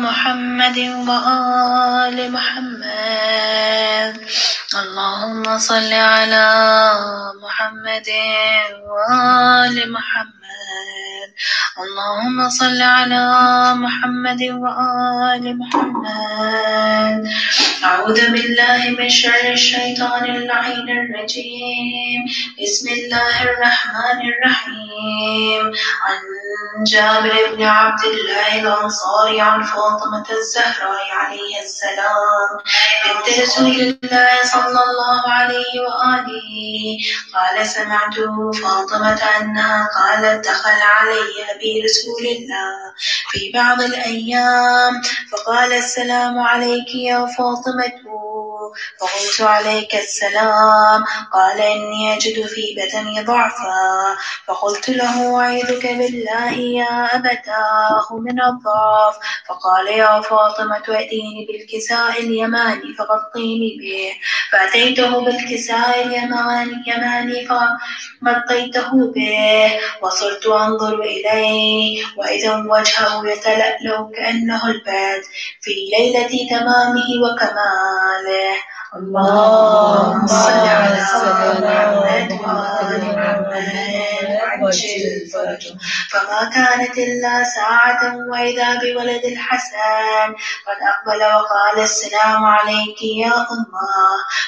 محمد وآل محمد. اللهم صل على محمد وآل محمد. اللهم صل على محمد وآل محمد. أعوذ بالله من شر الشيطان اللعين الرجيم. بسم الله الرحمن الرحيم. عن جابر بن عبد الله الأنصاري عن فاطمة الزهراء عليه السلام بنت رسول الله صلى الله عليه وآله قال سمعت فاطمة أنها قالت دخل علي أبي رسول الله في بعض الأيام فقال السلام عليك يا فاطمة. فقلت عليك السلام. قال إني أجد في بدني ضعفا. فقلت له أعيذك بالله يا أبتاه من الضعف. فقال يا فاطمة ائتيني بالكساء اليماني فغطيني به. فأتيته بالكساء اليماني فغطيته به وصرت أنظر إليه وإذا وجهه يتلألأ كأنه البدر في ليلة تمامه وكماله. اللهم صل على محمد وآل محمد وعجل فرجه. فما كانت إلا ساعة وإذا بولد الحسن قد أقبل وقال السلام عليك يا أمه.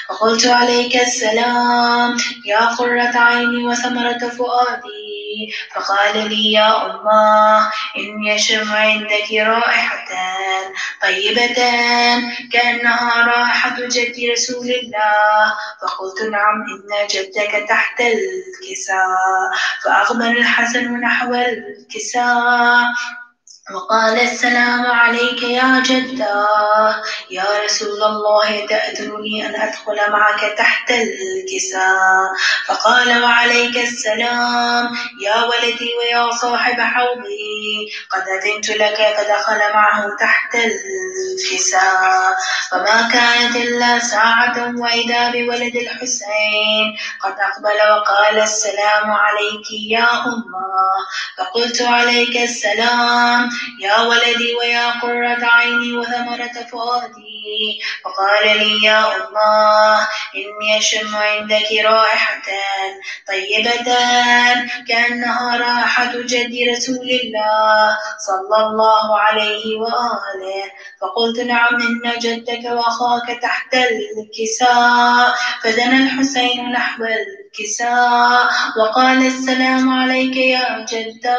فقلت عليك السلام يا قرة عيني وثمرة فؤادي. فقال لي يا أمه إني أشم عندك رائحة طيبة كأنها رائحة جد رسول الله. فقلت نعم إن جدك تحت الكساء. فأقبل الحسن نحو الكساء وقال السلام عليك يا جدة. يا رسول الله تأذن لي أن أدخل معك تحت الكساء. فقال وعليك السلام يا ولدي ويا صاحب حوضي. قد أذنت لك. فدخل معه تحت الكساء. فما كانت إلا ساعة وإذا بولد الحسين قد أقبل وقال السلام عليك يا أمه. فقلت عليك السلام يا ولدي ويا قرة عيني وثمرة فؤادي. فقال لي يا أمه إني أشم عندك رائحة طيبة كأنها رائحة جد رسول الله صلى الله عليه وآله. فقلت نعم إن جدك وأخاك تحت الكساء. فدنا الحسين نحو الكساء وقال السلام عليك يا جدة.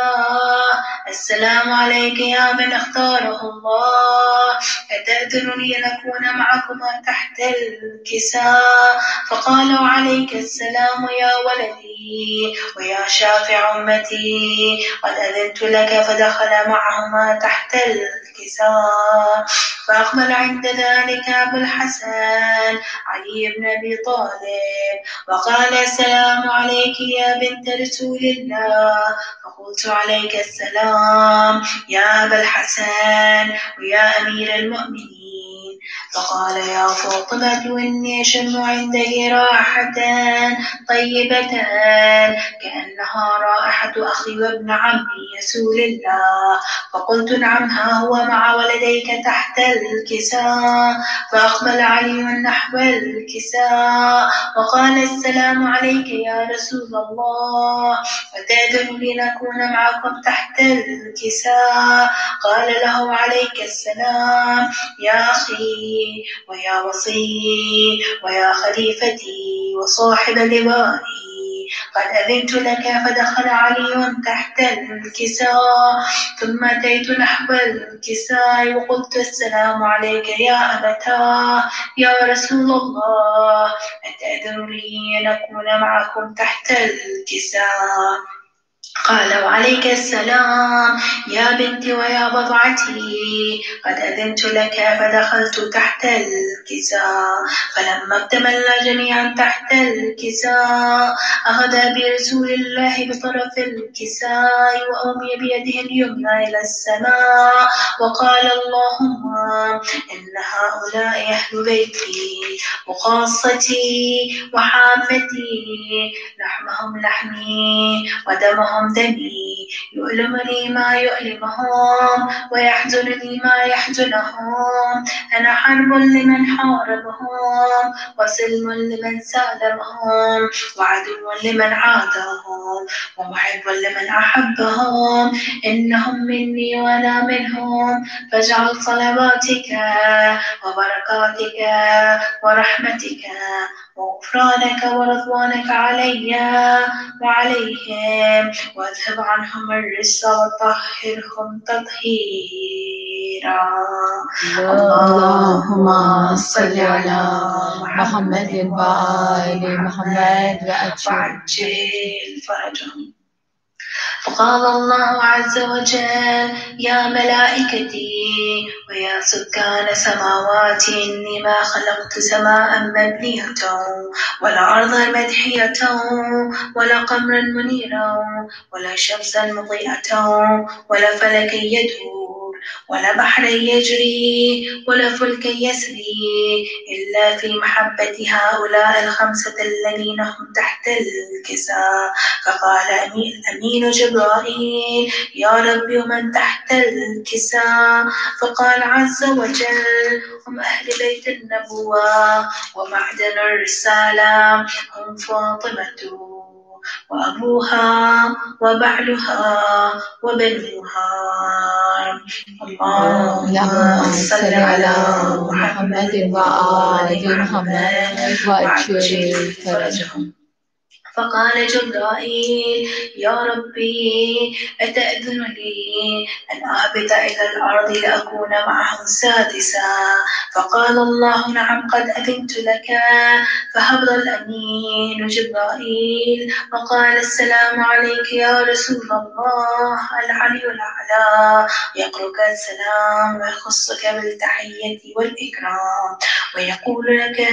السلام عليك يا من اختاره الله. أتأذنني أن أكون معكما تحت الكساء. فقال وعليك السلام يا ولدي ويا شافع أمتي. قد أذنت لك. فدخل معهما تحت الكساء. فأقبل عند ذلك أبو الحسن علي بن أبي طالب وقال السلام عليك يا بنت رسول الله. فقلت عليك السلام يا أبا الحسن ويا أمير المؤمنين. فقال يا فاطمة إني أشم عندك رائحة طيبة كأنها رائحة أخي وابن عمي رسول الله. فقلت نعم ها هو مع ولديك تحت الكساء. فأقبل علي نحو الكساء وقال السلام عليك يا رسول الله. أتأذن لي نكون معكم تحت الكساء. قال له عليك السلام يا أخي ويا وصي ويا خليفتي وصاحب لوائي. قد أذنت لك. فدخل علي تحت الكساء. ثم أتيت نحو الكساء وقلت السلام عليك يا أبتاه يا رسول الله. أتأذن لي أن أكون معكم تحت الكساء. قال وعليك السلام يا بنتي ويا بضعتي. قد أذنت لك. فدخلت تحت الكساء. فلما اكتملنا جميعا تحت الكساء أخذ برسول الله بطرف الكساء وأومي بيده اليمنى إلى السماء وقال اللهم إن هؤلاء أهل بيتي وخاصتي وحامتي لحمهم لحمي ودمهم دمي يؤلمني ما يؤلمهم ويحزنني ما يحزنهم. أنا حرب لمن حاربهم وسلم لمن سالمهم وعدو لمن عادهم ومحب لمن أحبهم. إنهم مني وأنا منهم، فاجعل صلواتك وبركاتك ورحمتك وغفرانك ورضوانك علي وعليهم، واذهب عنهم الرجس وطهرهم تطهيرا. اللهم صل على محمد وآل محمد وعجل فرجهم. فقال الله عز وجل: يا ملائكتي ويا سكان سماواتي، إني ما خلقت سماء مبنية ولا أرضا مدحية ولا قمرا منيرا ولا شمسا مضيئة ولا فلكا يدور ولا بحرا يجري ولا فلكا يسري إلا في محبة هؤلاء الخمسة الذين هم تحت الكساء. فقال أمين جبرائيل: يا رب ومن تحت الكساء؟ فقال عز وجل: هم أهل بيت النبوة ومعدن الرسالة، هم فاطمة وأبوها وبعلها وبنوها. اللهم صل على محمد وآل محمد وعجل فرجهم. فقال جبرائيل: يا ربي أتأذن لي أن أهبط إلى الأرض لأكون معهم سادسا؟ فقال الله: نعم قد أذنت لك. فهبط الأمين جبرائيل وقال: السلام عليك يا رسول الله. العلي الأعلى يقرك السلام ويخصك بالتحية والإكرام ويقول لك: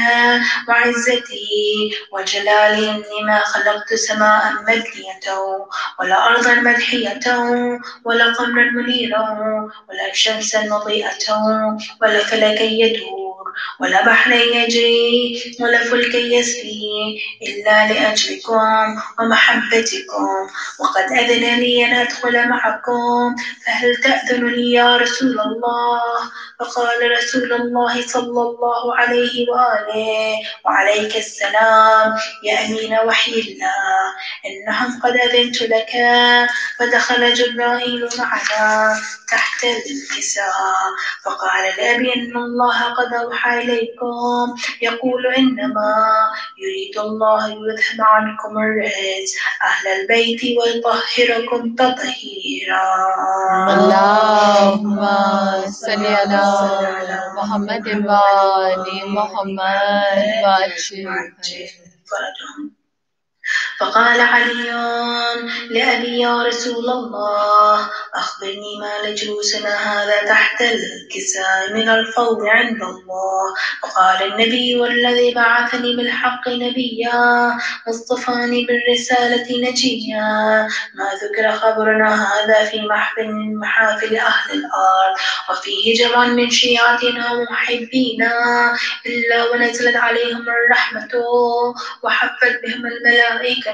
وعزتي وجلالي إني ما خلقت سماء مبنية ولا أرضا مدحية ولا قمرا منيرا ولا شمسا مضيئة ولا فلكا يدور ولا بحرا يجري ولا فلكا يسري إلا لأجلكم ومحبتكم، وقد أذن لي أن أدخل معكم، فهل تأذن لي يا رسول الله؟ فقال رسول الله صلى الله عليه وآله: وعليك السلام يا أمين وحي الله، إنهم قد أذنت لك. فدخل جبرائيل معنا تحت الكساء فقال لأبي: إن الله قد أوحى إليكم يقول: إنما يريد الله يذهب عنكم الرجس أهل البيت ويطهركم تطهيرا. اللهم صل على محمد وآل محمد وعجل فرجهم. فقال علي لأبي: يا رسول الله أخبرني ما لجلوسنا هذا تحت الكساء من الفضل عند الله. فقال النبي: والذي بعثني بالحق نبيا واصطفاني بالرسالة نجيا، ما ذكر خبرنا هذا في محفل من محافل أهل الأرض وفيه جمع من شيعتنا ومحبينا إلا ونزلت عليهم الرحمة وحفت بهم الملائكة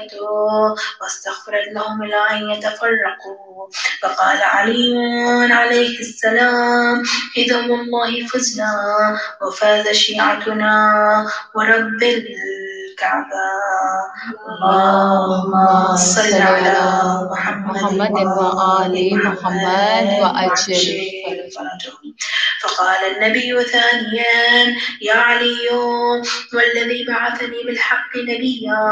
واستغفرت لهم إلى أن يتفرقوا. فقال علي عليه السلام: إذا والله فزنا وفاز شيعتنا ورب الكعبة. اللهم صل على محمد وآل محمد وعجل فرجهم. فقال النبي ثانيا: يا علي والذي بعثني بالحق نبيا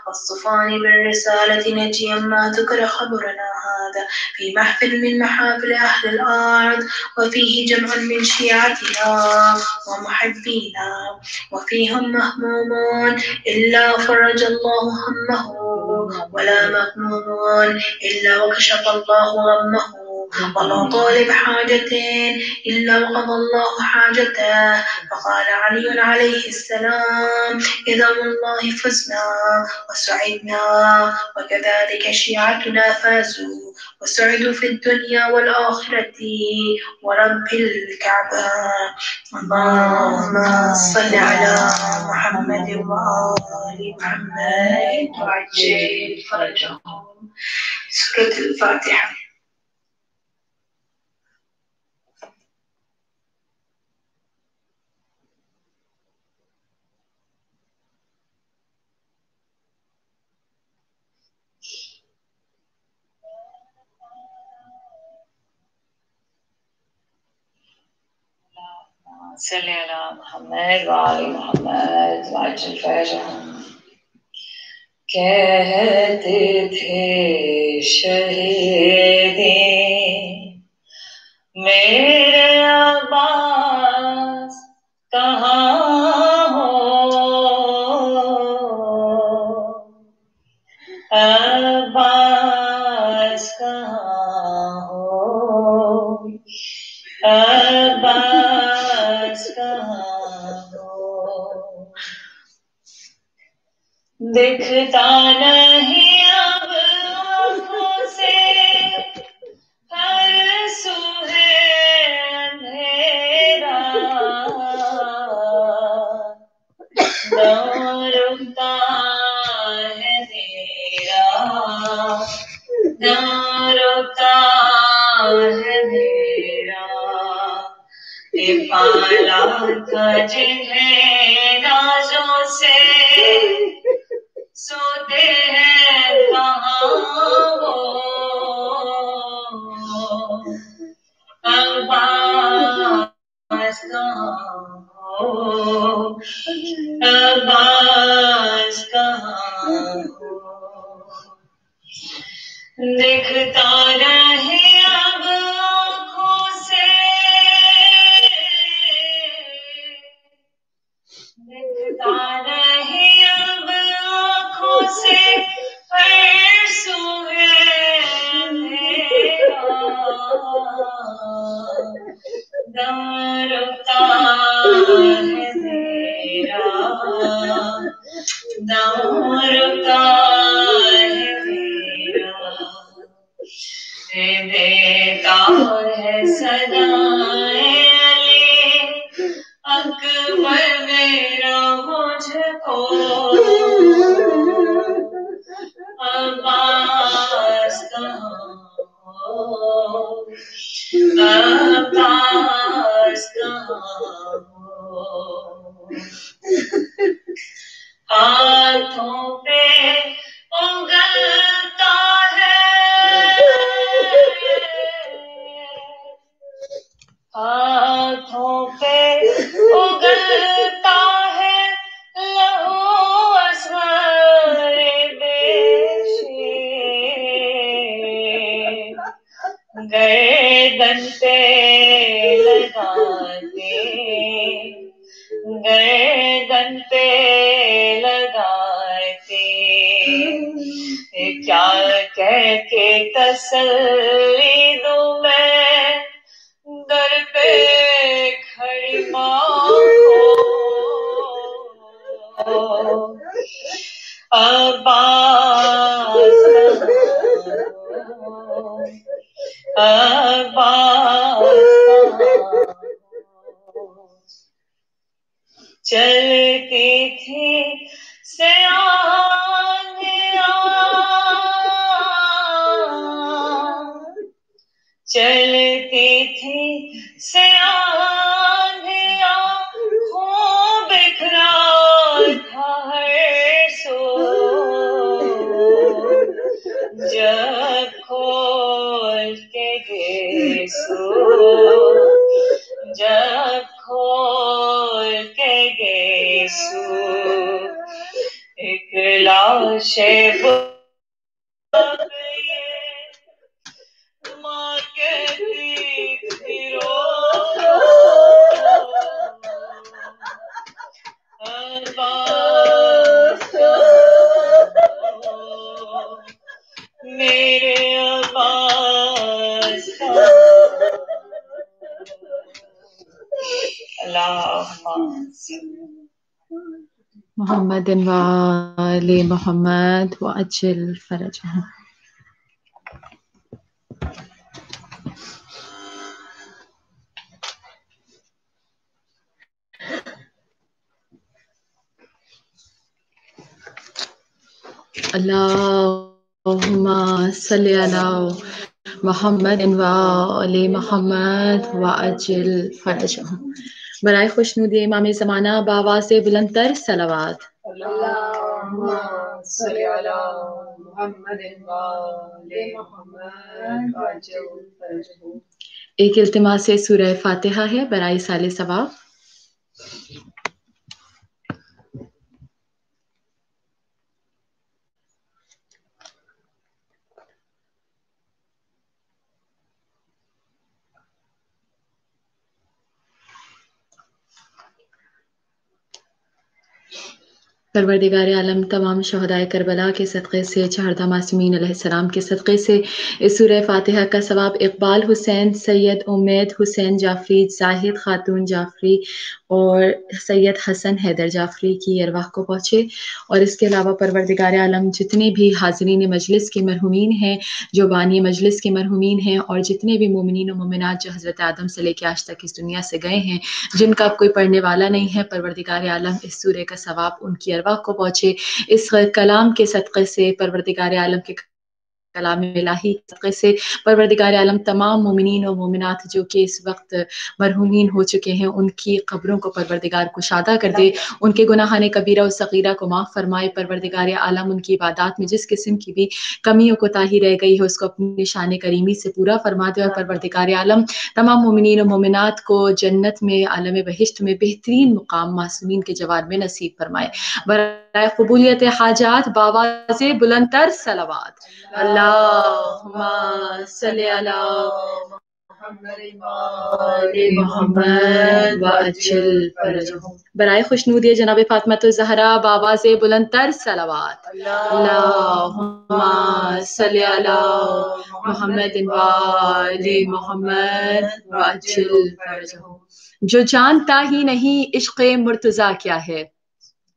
واصطفاني بالرسالة نجيا، ما ذكر خبرنا هذا في محفل من محافل أهل الأرض وفيه جمع من شيعتنا ومحبينا وفيهم مهموم إلا فرج الله همه ولا مهموم إلا وكشف الله غمه ولا طالب حاجة إلا وقضى الله حاجته. فقال علي عليه السلام: إذا والله فزنا وسعدنا، وكذلك شيعتنا فازوا وسعدوا في الدنيا والآخرة ورب الكعبة. اللهم صل على محمد وآل محمد وعجل فرجهم. سورة الفاتحة. صلی علی محمد وآل محمد وعجل فرجهم. کہتے تھے شہیدی میرے عباس کہاں ہو، عباس کہاں ہو، عباس کہاں ہو، دکھتا نہیں اب آنکھوں سے ہر سو ہے اندھیرا، دم رکتا ہے میرا، دم رکتا ہے میرا، یہ پالا تھا جنہیں نازوں سے سوتے ہیں کہاں وہ، عباس کہاں ہو، عباس کہاں ہو، دکھتا نہیں اب آنکھوں سے، دکھتا نہیں اب آنکھوں سے ہر سو ہے اندھیرا، دم رکتا ہے میرا، دم رکتا ہے میرا، دیتا ہے صدائے علی اکبر میرا مجھ کو، عباس کہاں ہو، عباس کہاں ہو، ہاتھوں پہ اگلتا ہے، ہاتھوں پہ اگلتا ہے لہو اصغر بیشے، گردن پہ لگاتے، گردن پہ لگاتے، کیا کہہ کے تسلی دوں میں در پہ کھڑی ماں کو، عباس کہاں ہو، عباس کہاں ہو، چلتی تھی سیاحیاں، چلتی تھی سیاحیاں، خون بکھرا تھا ہر سو، جب کھول کے گیسو، جب کھول کے گیسو، ایک لاش ماں کہتی تھی رو، عباس کہاں ہو، میرے عباس کہاں محمد وآل محمد وعجل فرجهم. اللهم صل على محمد وآل محمد وعجل فرجهم. برائے خوشنودی امام زمانہ بآواز بلند تر صلوات. اللهم صل على محمد وآل محمد وعجل فرجهم. ایک التماس سے سورہ فاتحہ ہے برائے سال ثواب. پروردگار عالم تمام شہدائے کربلا کے صدقے سے، چہردہ معصومین علیہ السلام کے صدقے سے اس سورہ فاتحہ کا ثواب اقبال حسین، سید امید حسین جعفری، زاہد خاتون جعفری اور سید حسن حیدر جعفری کی ارواح کو پہنچے. اور اس کے علاوہ پروردگار عالم جتنے بھی حاضرین مجلس کے مرحومین ہیں، جو بانی مجلس کے مرحومین ہیں، اور جتنے بھی مومنین و مومنات جو حضرت آدم سے لے کے آج تک اس دنیا سے گئے ہیں، جن کا کوئی پڑھنے والا نہیں ہے، پروردگار عالم اس سورہ کا ثواب ان کی ارواح کو پہنچے. اس کلام کے صدقے سے، پروردگار عالم کے کلام الہی کے صدقے سے، پروردگار عالم تمام مومنین و مومنات جو کہ اس وقت مرحومین ہو چکے ہیں، ان کی قبروں کو پروردگار کشادہ کر دے، ان کے گناہان کبیرہ و صغیرہ کو معاف فرمائے. پروردگار عالم ان کی عبادات میں جس قسم کی بھی کمی و کوتاہی رہ گئی ہے اس کو اپنی شان کریمی سے پورا فرما دے. اور پروردگار عالم تمام مومنین و مومنات کو جنت میں، عالم بہشت میں بہترین مقام معصومین کے جوار میں نصیب فرمائے. برائے قبولیت حاجات بآواز بلند تر صلوات. اللہم صل علی محمد وآل محمد وعجل فرجهم. برائے خوشنودی جناب فاطمہ الزہرا بآواز بلند تر صلوات. اللہم صل علی محمد وآل محمد وعجل فرجهم. جو جانتا ہی نہیں عشق مرتضیٰ کیا ہے،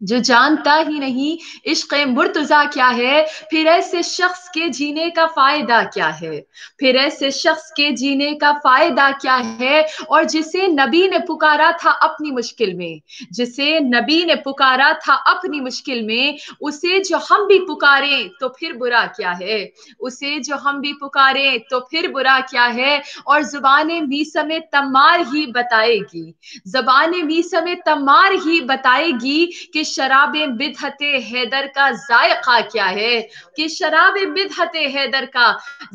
جو جانتا ہی نہیں عشق مرتضیٰ کیا ہے، پھر ایسے شخص کے جینے کا فائدہ کیا ہے، پھر ایسے شخص کے جینے کا فائدہ کیا ہے. اور جسے نبی نے پکارا تھا اپنی مشکل میں، جسے نبی نے پکارا تھا اپنی مشکل میں، اسے جو ہم بھی پکاریں تو پھر برا کیا ہے، اسے جو ہم بھی پکاریں تو پھر برا کیا ہے. اور زبان میثم تمار ہی بتائے گی، زبان میثم تمار ہی بتائے گی کہ شراب بدعت حیدر کا ذائقہ کیا ہے، کہ شراب بدعت حیدر کا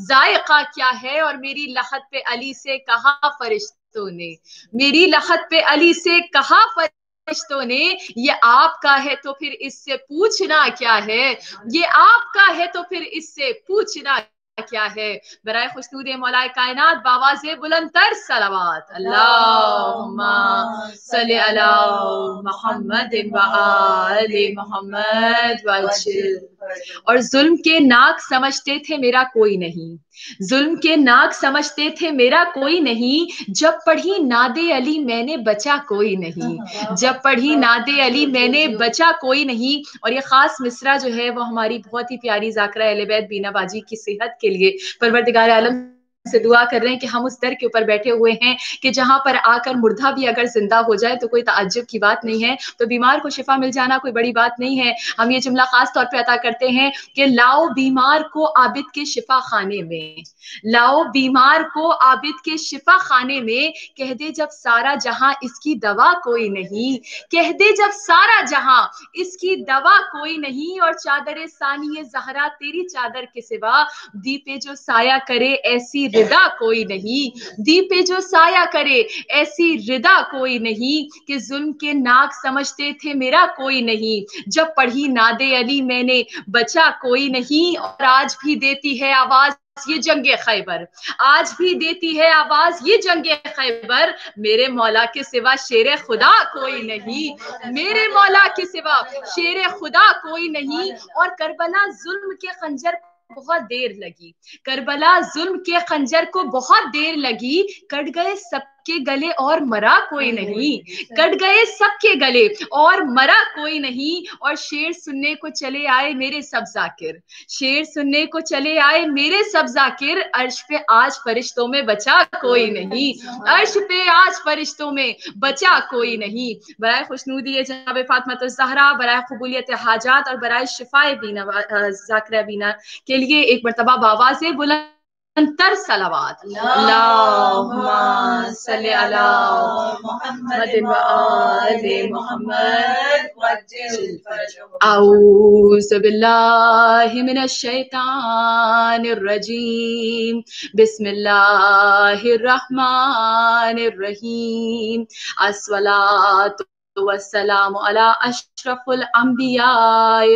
ذائقہ کیا ہے. اور میری لحد پہ علی سے کہا فرشتوں نے، میری لحد پہ علی سے کہا فرشتوں نے، یہ آپ کا ہے تو پھر اس سے پوچھنا کیا ہے، یہ آپ کا ہے تو پھر اس سے پوچھنا کیا ہے. برائے خوشنود مولا کائنات بآواز بلند تر صلوات. اللہم صل علی محمد وآل محمد وعجل. اور ظلم کے ناک سمجھتے تھے میرا کوئی نہیں، ظلم کے ناک سمجھتے تھے میرا کوئی نہیں، جب پڑھی ناد علی میں نے بچا کوئی نہیں، جب پڑھی ناد علی میں نے بچا کوئی نہیں. اور یہ خاص مصرع جو ہے وہ ہماری بہت ہی پیاری ذاکرہ اہل بیت بینا باجی کی صحت کے لیے پروردگار عالم سے دعا کر رہے ہیں کہ ہم اس در کے اوپر بیٹھے ہوئے ہیں کہ جہاں پر آ کر مردہ بھی اگر زندہ ہو جائے تو کوئی تعجب کی بات نہیں ہے، تو بیمار کو شفا مل جانا کوئی بڑی بات نہیں ہے. ہم یہ جملہ خاص طور پہ عطا کرتے ہیں کہ لاؤ بیمار کو عابد کے شفا خانے میں، لاؤ بیمار کو عابد کے شفا خانے میں، کہہ دے جب سارا جہاں اس کی دوا کوئی نہیں، کہہ دے جب سارا جہاں اس کی دوا کوئی نہیں. اور چادر ثانی زہرا تیری چادر کے سوا دی پہ جو سایہ کرے ایسی ردا کوئی نہیں، دی پہ جو سایہ کرے ایسی ردا کوئی نہیں. کہ ظلم کے ناک سمجھتے تھے میرا کوئی نہیں، جب پڑھی ناد علی میں نے بچا کوئی نہیں. اور آج بھی دیتی ہے آواز یہ جنگ خیبر، آج بھی دیتی ہے آواز یہ جنگ خیبر، میرے مولا کے سوا شیر خدا کوئی نہیں، میرے مولا کے سوا شیر خدا کوئی نہیں. اور کربلا ظلم کے خنجر بہت دیر لگی، کربلا ظلم کے خنجر کو بہت دیر لگی، کٹ گئے سب के गले और मरा कोई नहीं, कट गए सबके गले और मरा कोई नहीं। और शेर सुनने को चले आए मेरे सब जाकिर, शेर सुनने को चले आए मेरे सब जाकिर, अर्श पे आज फरिश्तों में बचा कोई नहीं, अर्श पे आज फरिश्तों में बचा कोई नहीं। बराए खुशनूदी जनाब फातिमा ज़हरा, बराए कबूलियत हाजात और बराए शिफाए बीना ज़ाकिरा बीना के लिए एक मर्तबा बावाज़े बुलंदतर सलावत। अल्लाहुम्मा सल्ली अला मुहम्मद व आले मुहम्मद वज्जिल फरजहु। औज़ु बिल्लाहि मिनश शैतानिर रजीम, बिस्मिल्लाहिर रहमानिर रहीम। अस्सलातु वस्सलामु अला अशरफुल अंबिया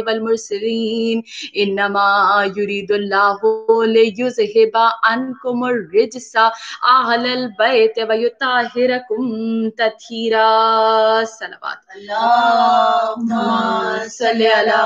वल मुरसलीन, इन्नमा युरिदुल्लाहु लियुज़हिबा अन्कुमुर रिज्सा अहलल बैत व युताहिरकुम तत्हीरा। सलावत। अल्लाहुम्मा सल्ली अला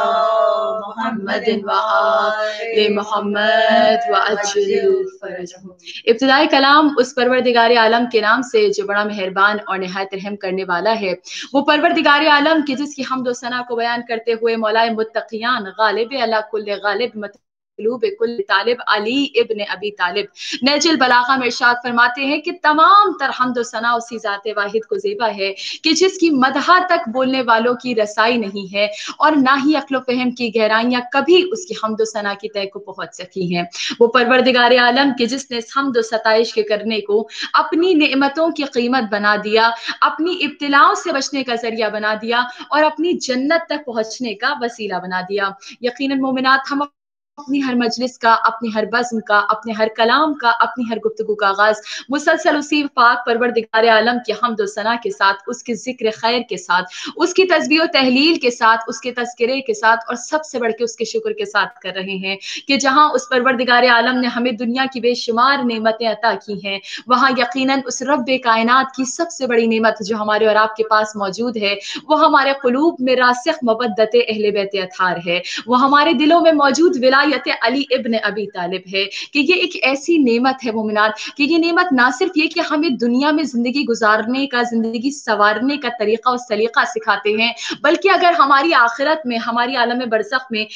मुहम्मदिन व आले मुहम्मद व अज्जिल फरजहु। इब्तिदाई कलाम उस परवरदिगार आलम के नाम से जो बड़ा मेहरबान और निहायत रहम करने वाला है, वो परवरदिगार आलम की जिसकी हम्द व सना को बयान करते हुए मौलाए मुत्तकियान गालिब अला कुल्ल गालिब मतलूब कुल्ल तालिब अली इब्न अबी तालिब नहजुल बलागा में इरशाद फरमाते हैं कि तमाम तर हम्द व सना उसी ज़ाते वाहिद को ज़ेबा है कि जिसकी मदहा तक बोलने वालों की रसाई नहीं है और ना ही अक्ल फ़हम की गहराइयाँ कभी उसकी हम्द व सना की तय को पहुँच सकी हैं। वो परवरदिगार आलम के जिसने हम्द व सताइश के करने को अपनी नेमतों की कीमत बना दिया, अपनी इब्तिलाओं से बचने का जरिया बना दिया और अपनी जन्नत तक पहुंचने का वसीला बना दिया। यकीनन मोमिनात, हम अपनी हर मजलिस का, अपनी हर बज़्म का, अपने हर कलाम का, अपनी हर गुफ्तगू का आगाज मुसलसल उसी पाक परवरदिगार आलम की हम्द व सना के साथ, उसके जिक्र खैर के साथ, उसकी तस्बीह व तहलील के साथ, उसके तज़किरे के साथ और सबसे बढ़ के उसके शुक्र के साथ कर रहे हैं कि जहां उस परवरदिगार आलम ने हमें दुनिया की बेशुमार नेमतें अता की हैं, वहां यकीनन उस रब्बे कायनात की सबसे बड़ी नेमत जो हमारे और आपके पास मौजूद है, वो हमारे कुलूब में रासिख मवद्दत अहले बैत अत्हार है, वो हमारे दिलों में मौजूद विलायत अली इब्न अबी तालिब है। कि ये एक ऐसी नेमत है मोमिनात, कि ये नेमत ना सिर्फ ये कि हमें दुनिया में जिंदगी गुजारने का, जिंदगी संवारने का तरीका और सलीका सिखाते हैं, बल्कि अगर हमारी आखिरत में, हमारी आलम बरज़ख में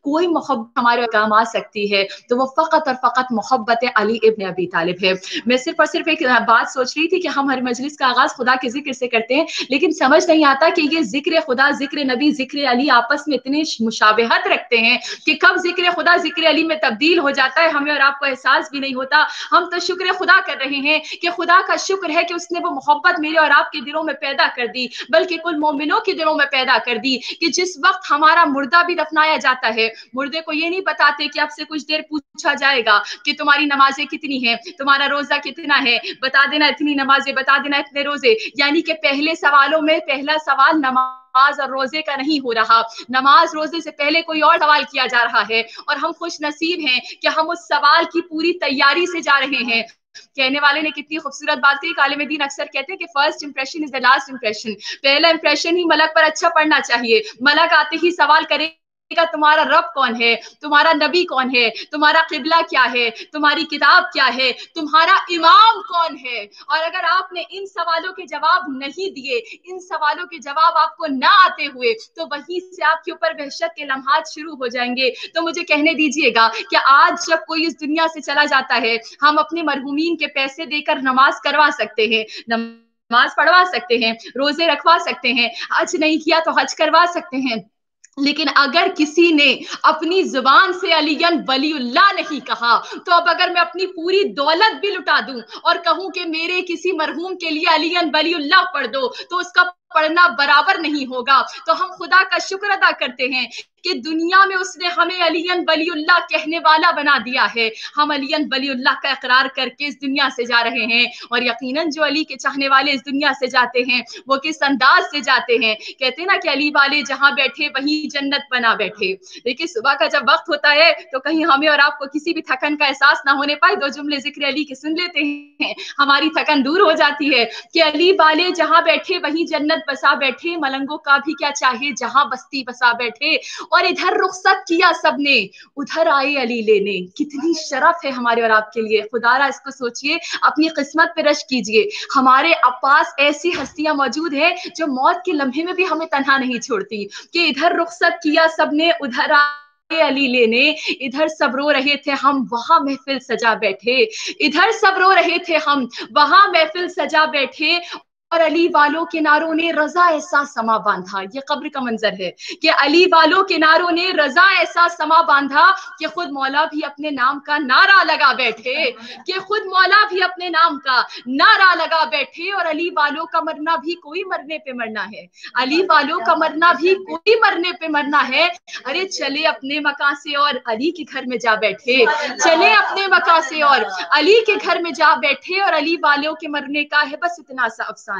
कोई मोहब्बत हमारे काम आ सकती है तो वो फ़कत और फ़कत मोहब्बत अली इब्न अबी तालिब है। मैं सिर्फ और सिर्फ एक बात सोच रही थी कि हम हर मजलिस का आगाज खुदा के जिक्र से करते हैं, लेकिन समझ नहीं आता कि ये जिक्र खुदा, जिक्र नबी, जिक्र अली आपस में इतने मुशाबहत रखते हैं कि कब जिक्र खुदा जिक्र अली में तब्दील हो जाता है हमें और आपको एहसास भी नहीं होता। हम तो शुक्र खुदा कर रहे हैं कि खुदा का शुक्र है कि उसने वो मोहब्बत मेरे और आपके दिलों में पैदा कर दी, बल्कि कुल मोमिनों के दिलों में पैदा कर दी कि जिस वक्त हमारा मुर्दा भी दफनाया जाता है, मुर्दे को ये नहीं बताते कि आपसे कुछ देर पूछा जाएगा कि तुम्हारी नमाजें कितनी हैं, तुम्हारा रोजा कितना है, बता देना इतनी नमाजें, बता देना इतने रोजे। यानी कि पहले सवालों में पहला सवाल नमाज और रोजे का नहीं हो रहा, नमाज रोजे से पहले कोई और सवाल किया जा रहा है और हम खुश नसीब हैं कि हम उस सवाल की पूरी तैयारी से जा रहे हैं। कहने वाले ने कितनी खूबसूरत बात कही, आलिम दीन अक्सर कहते हैं कि first impression is the last impression, पहला इंप्रेशन ही मलक पर अच्छा पड़ना चाहिए। मलक आते ही सवाल करे तुम्हारा रब कौन है, तुम्हारा नबी कौन है, तुम्हारा किबला क्या है, तुम्हारी किताब क्या है, तुम्हारा इमाम कौन है। और अगर आपने इन सवालों के जवाब नहीं दिए, इन सवालों के जवाब आपको ना आते हुए, तो वहीं से आपके ऊपर वहशत के लम्हात शुरू हो जाएंगे। तो मुझे कहने दीजिएगा कि आज जब कोई इस दुनिया से चला जाता है, हम अपने मरहूमीन के पैसे देकर नमाज करवा सकते हैं, नमाज पढ़वा सकते हैं, रोजे रखवा सकते हैं, हज नहीं किया तो हज करवा सकते हैं, लेकिन अगर किसी ने अपनी जुबान से अलीयन वलीउल्लाह नहीं कहा, तो अब अगर मैं अपनी पूरी दौलत भी लुटा दूं और कहूं कि मेरे किसी मरहूम के लिए अलीयन वलीउल्लाह पढ़ दो, तो उसका पढ़ना बराबर नहीं होगा। तो हम खुदा का शुक्र अदा करते हैं कि दुनिया में उसने हमें अलीयन वलीउल्लाह कहने वाला बना दिया है। हम अलीयन वलीउल्लाह का इकरार करके इस दुनिया से जा रहे हैं, और यकीनन जो अली के चाहने वाले इस दुनिया से जाते हैं वो किस अंदाज से जाते हैं। कहते हैं ना कि अली वाले जहां बैठे वहीं जन्नत बना बैठे। देखिए सुबह का जब वक्त होता है तो कहीं हमें और आपको किसी भी थकन का एहसास ना होने पाए, दो जुमले जिक्र अली के सुन लेते हैं, हमारी थकन दूर हो जाती है कि अली वाले जहां बैठे वहीं जन्नत बसा बैठे, मलंगों का भी क्या चाहे जहां बस्ती बसा बैठे। اور ادھر رخصت کیا سب نے ادھر آئے علی لینے. کتنی شرف ہے ہمارے اور آپ کے لیے. خدا را اس کو سوچئے, اپنی قسمت پہ رشک کیجئے. ہمارے پاس ایسی ہستیاں موجود ہیں جو موت کے لمحے میں بھی ہمیں تنہا نہیں چھوڑتی, کہ ادھر رخصت کیا سب نے ادھر علی لینے. ادھر سب رو رہے تھے ہم وہاں محفل سجا بیٹھے. ادھر سب رو رہے تھے ہم وہاں محفل سجا بیٹھے. اور علی والوں کے ناروں نے رضا ایسا سما باندھا. یہ قبر کا منظر ہے کہ علی والوں کے ناروں نے رضا ایسا سما باندھا کہ خود مولا بھی اپنے نام کا نعرہ لگا بیٹھے, کہ خود مولا بھی اپنے نام کا نعرہ لگا بیٹھے. اور علی والوں کا مرنا بھی کوئی مرنے پہ مرنا ہے, علی والوں کا مرنا بھی کوئی مرنے پہ مرنا ہے. ارے چلے اپنے مکان سے اور علی کے گھر میں جا بیٹھے, چلے اپنے مکان سے اور علی کے گھر میں جا بیٹھے. اور علی والوں کے مرنے کا ہے بس اتنا سا افسانہ,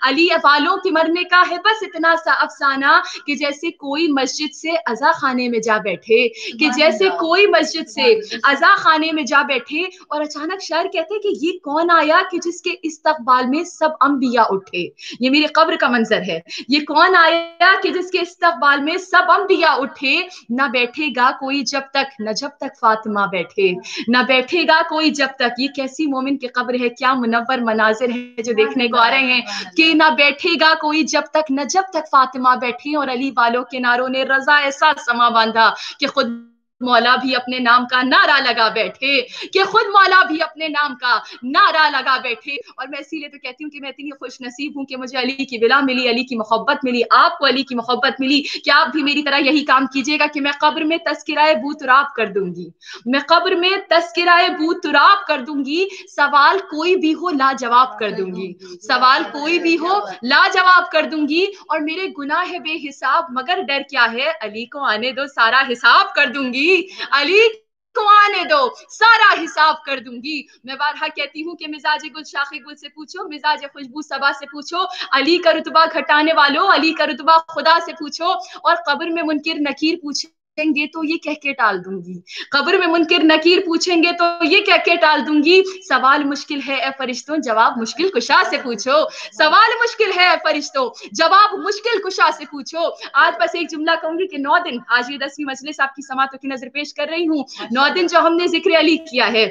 علی والوں کے مرنے کا ہے بس اتنا سا افسانہ, کہ جیسے کوئی مسجد سے عزا خانے میں جا بیٹھے, کہ جیسے کوئی مسجد سے عزا خانے میں جا بیٹھے. اور اچانک شاعر کہتے ہیں کہ یہ کون آیا کہ جس کے استقبال میں سب انبیاء اٹھے. یہ میری قبر کا منظر ہے. یہ کون آیا کہ جس کے استقبال میں سب انبیاء اٹھے. نہ بیٹھے گا کوئی جب تک, نہ جب تک فاطمہ بیٹھے, نہ بیٹھے گا کوئی جب تک. یہ کیسی مومن کی قبر ہے, کیا منور مناظر ہے جو دیکھنے کو آ رہے ہیں, کہ نہ بیٹھے گا کوئی جب تک, نہ جب تک فاطمہ بیٹھی. اور علی والوں کے ناروں نے رضا ایسا سما باندھا کہ خود مولا بھی اپنے نام کا نعرہ لگا بیٹھے, کہ خود مولا بھی اپنے نام کا نعرہ لگا بیٹھے. اور میں اسی لیے تو کہتی ہوں کہ میں اتنی خوش نصیب ہوں کہ مجھے علی کی ولا ملی, علی کی محبت ملی, آپ کو علی کی محبت ملی. کہ آپ بھی میری طرح یہی کام کیجیے گا کہ میں قبر میں تذکرہ بو تراب کر دوں گی, میں قبر میں تذکرہ بو تراب کر دوں گی. سوال کوئی بھی ہو لاجواب کر دوں گی, سوال کوئی بھی ہو لاجواب کر دوں گی. اور میرے گناہ ہے بے حساب مگر ڈر کیا ہے, علی کو آنے دو سارا حساب کر دوں گی, علی کو آنے دو سارا حساب کر دوں گی. میں بارہا کہتی ہوں کہ مزاج گل شاخ گل سے پوچھو, مزاج خوشبو صبا سے پوچھو, علی کا رتبہ گھٹانے والوں علی کا رتبہ خدا سے پوچھو. اور قبر میں منکر نکیر پوچھیں گے تو یہ کہہ کے ٹال دوں گی, قبر میں منکر نکیر پوچھیں گے تو یہ کہہ کے ٹال دوں گی. سوال مشکل ہے اے فرشتوں جواب مشکل کشا سے پوچھو, سوال مشکل ہے اے فرشتوں جواب مشکل کشا سے پوچھو. آج بس ایک جملہ کہوں گی کہ 9 دن, آج یہ 10ویں مجلس آپ کی سماعتوں کی نظر پیش کر رہی ہوں. 9 دن جو ہم نے ذکر علی کیا ہے,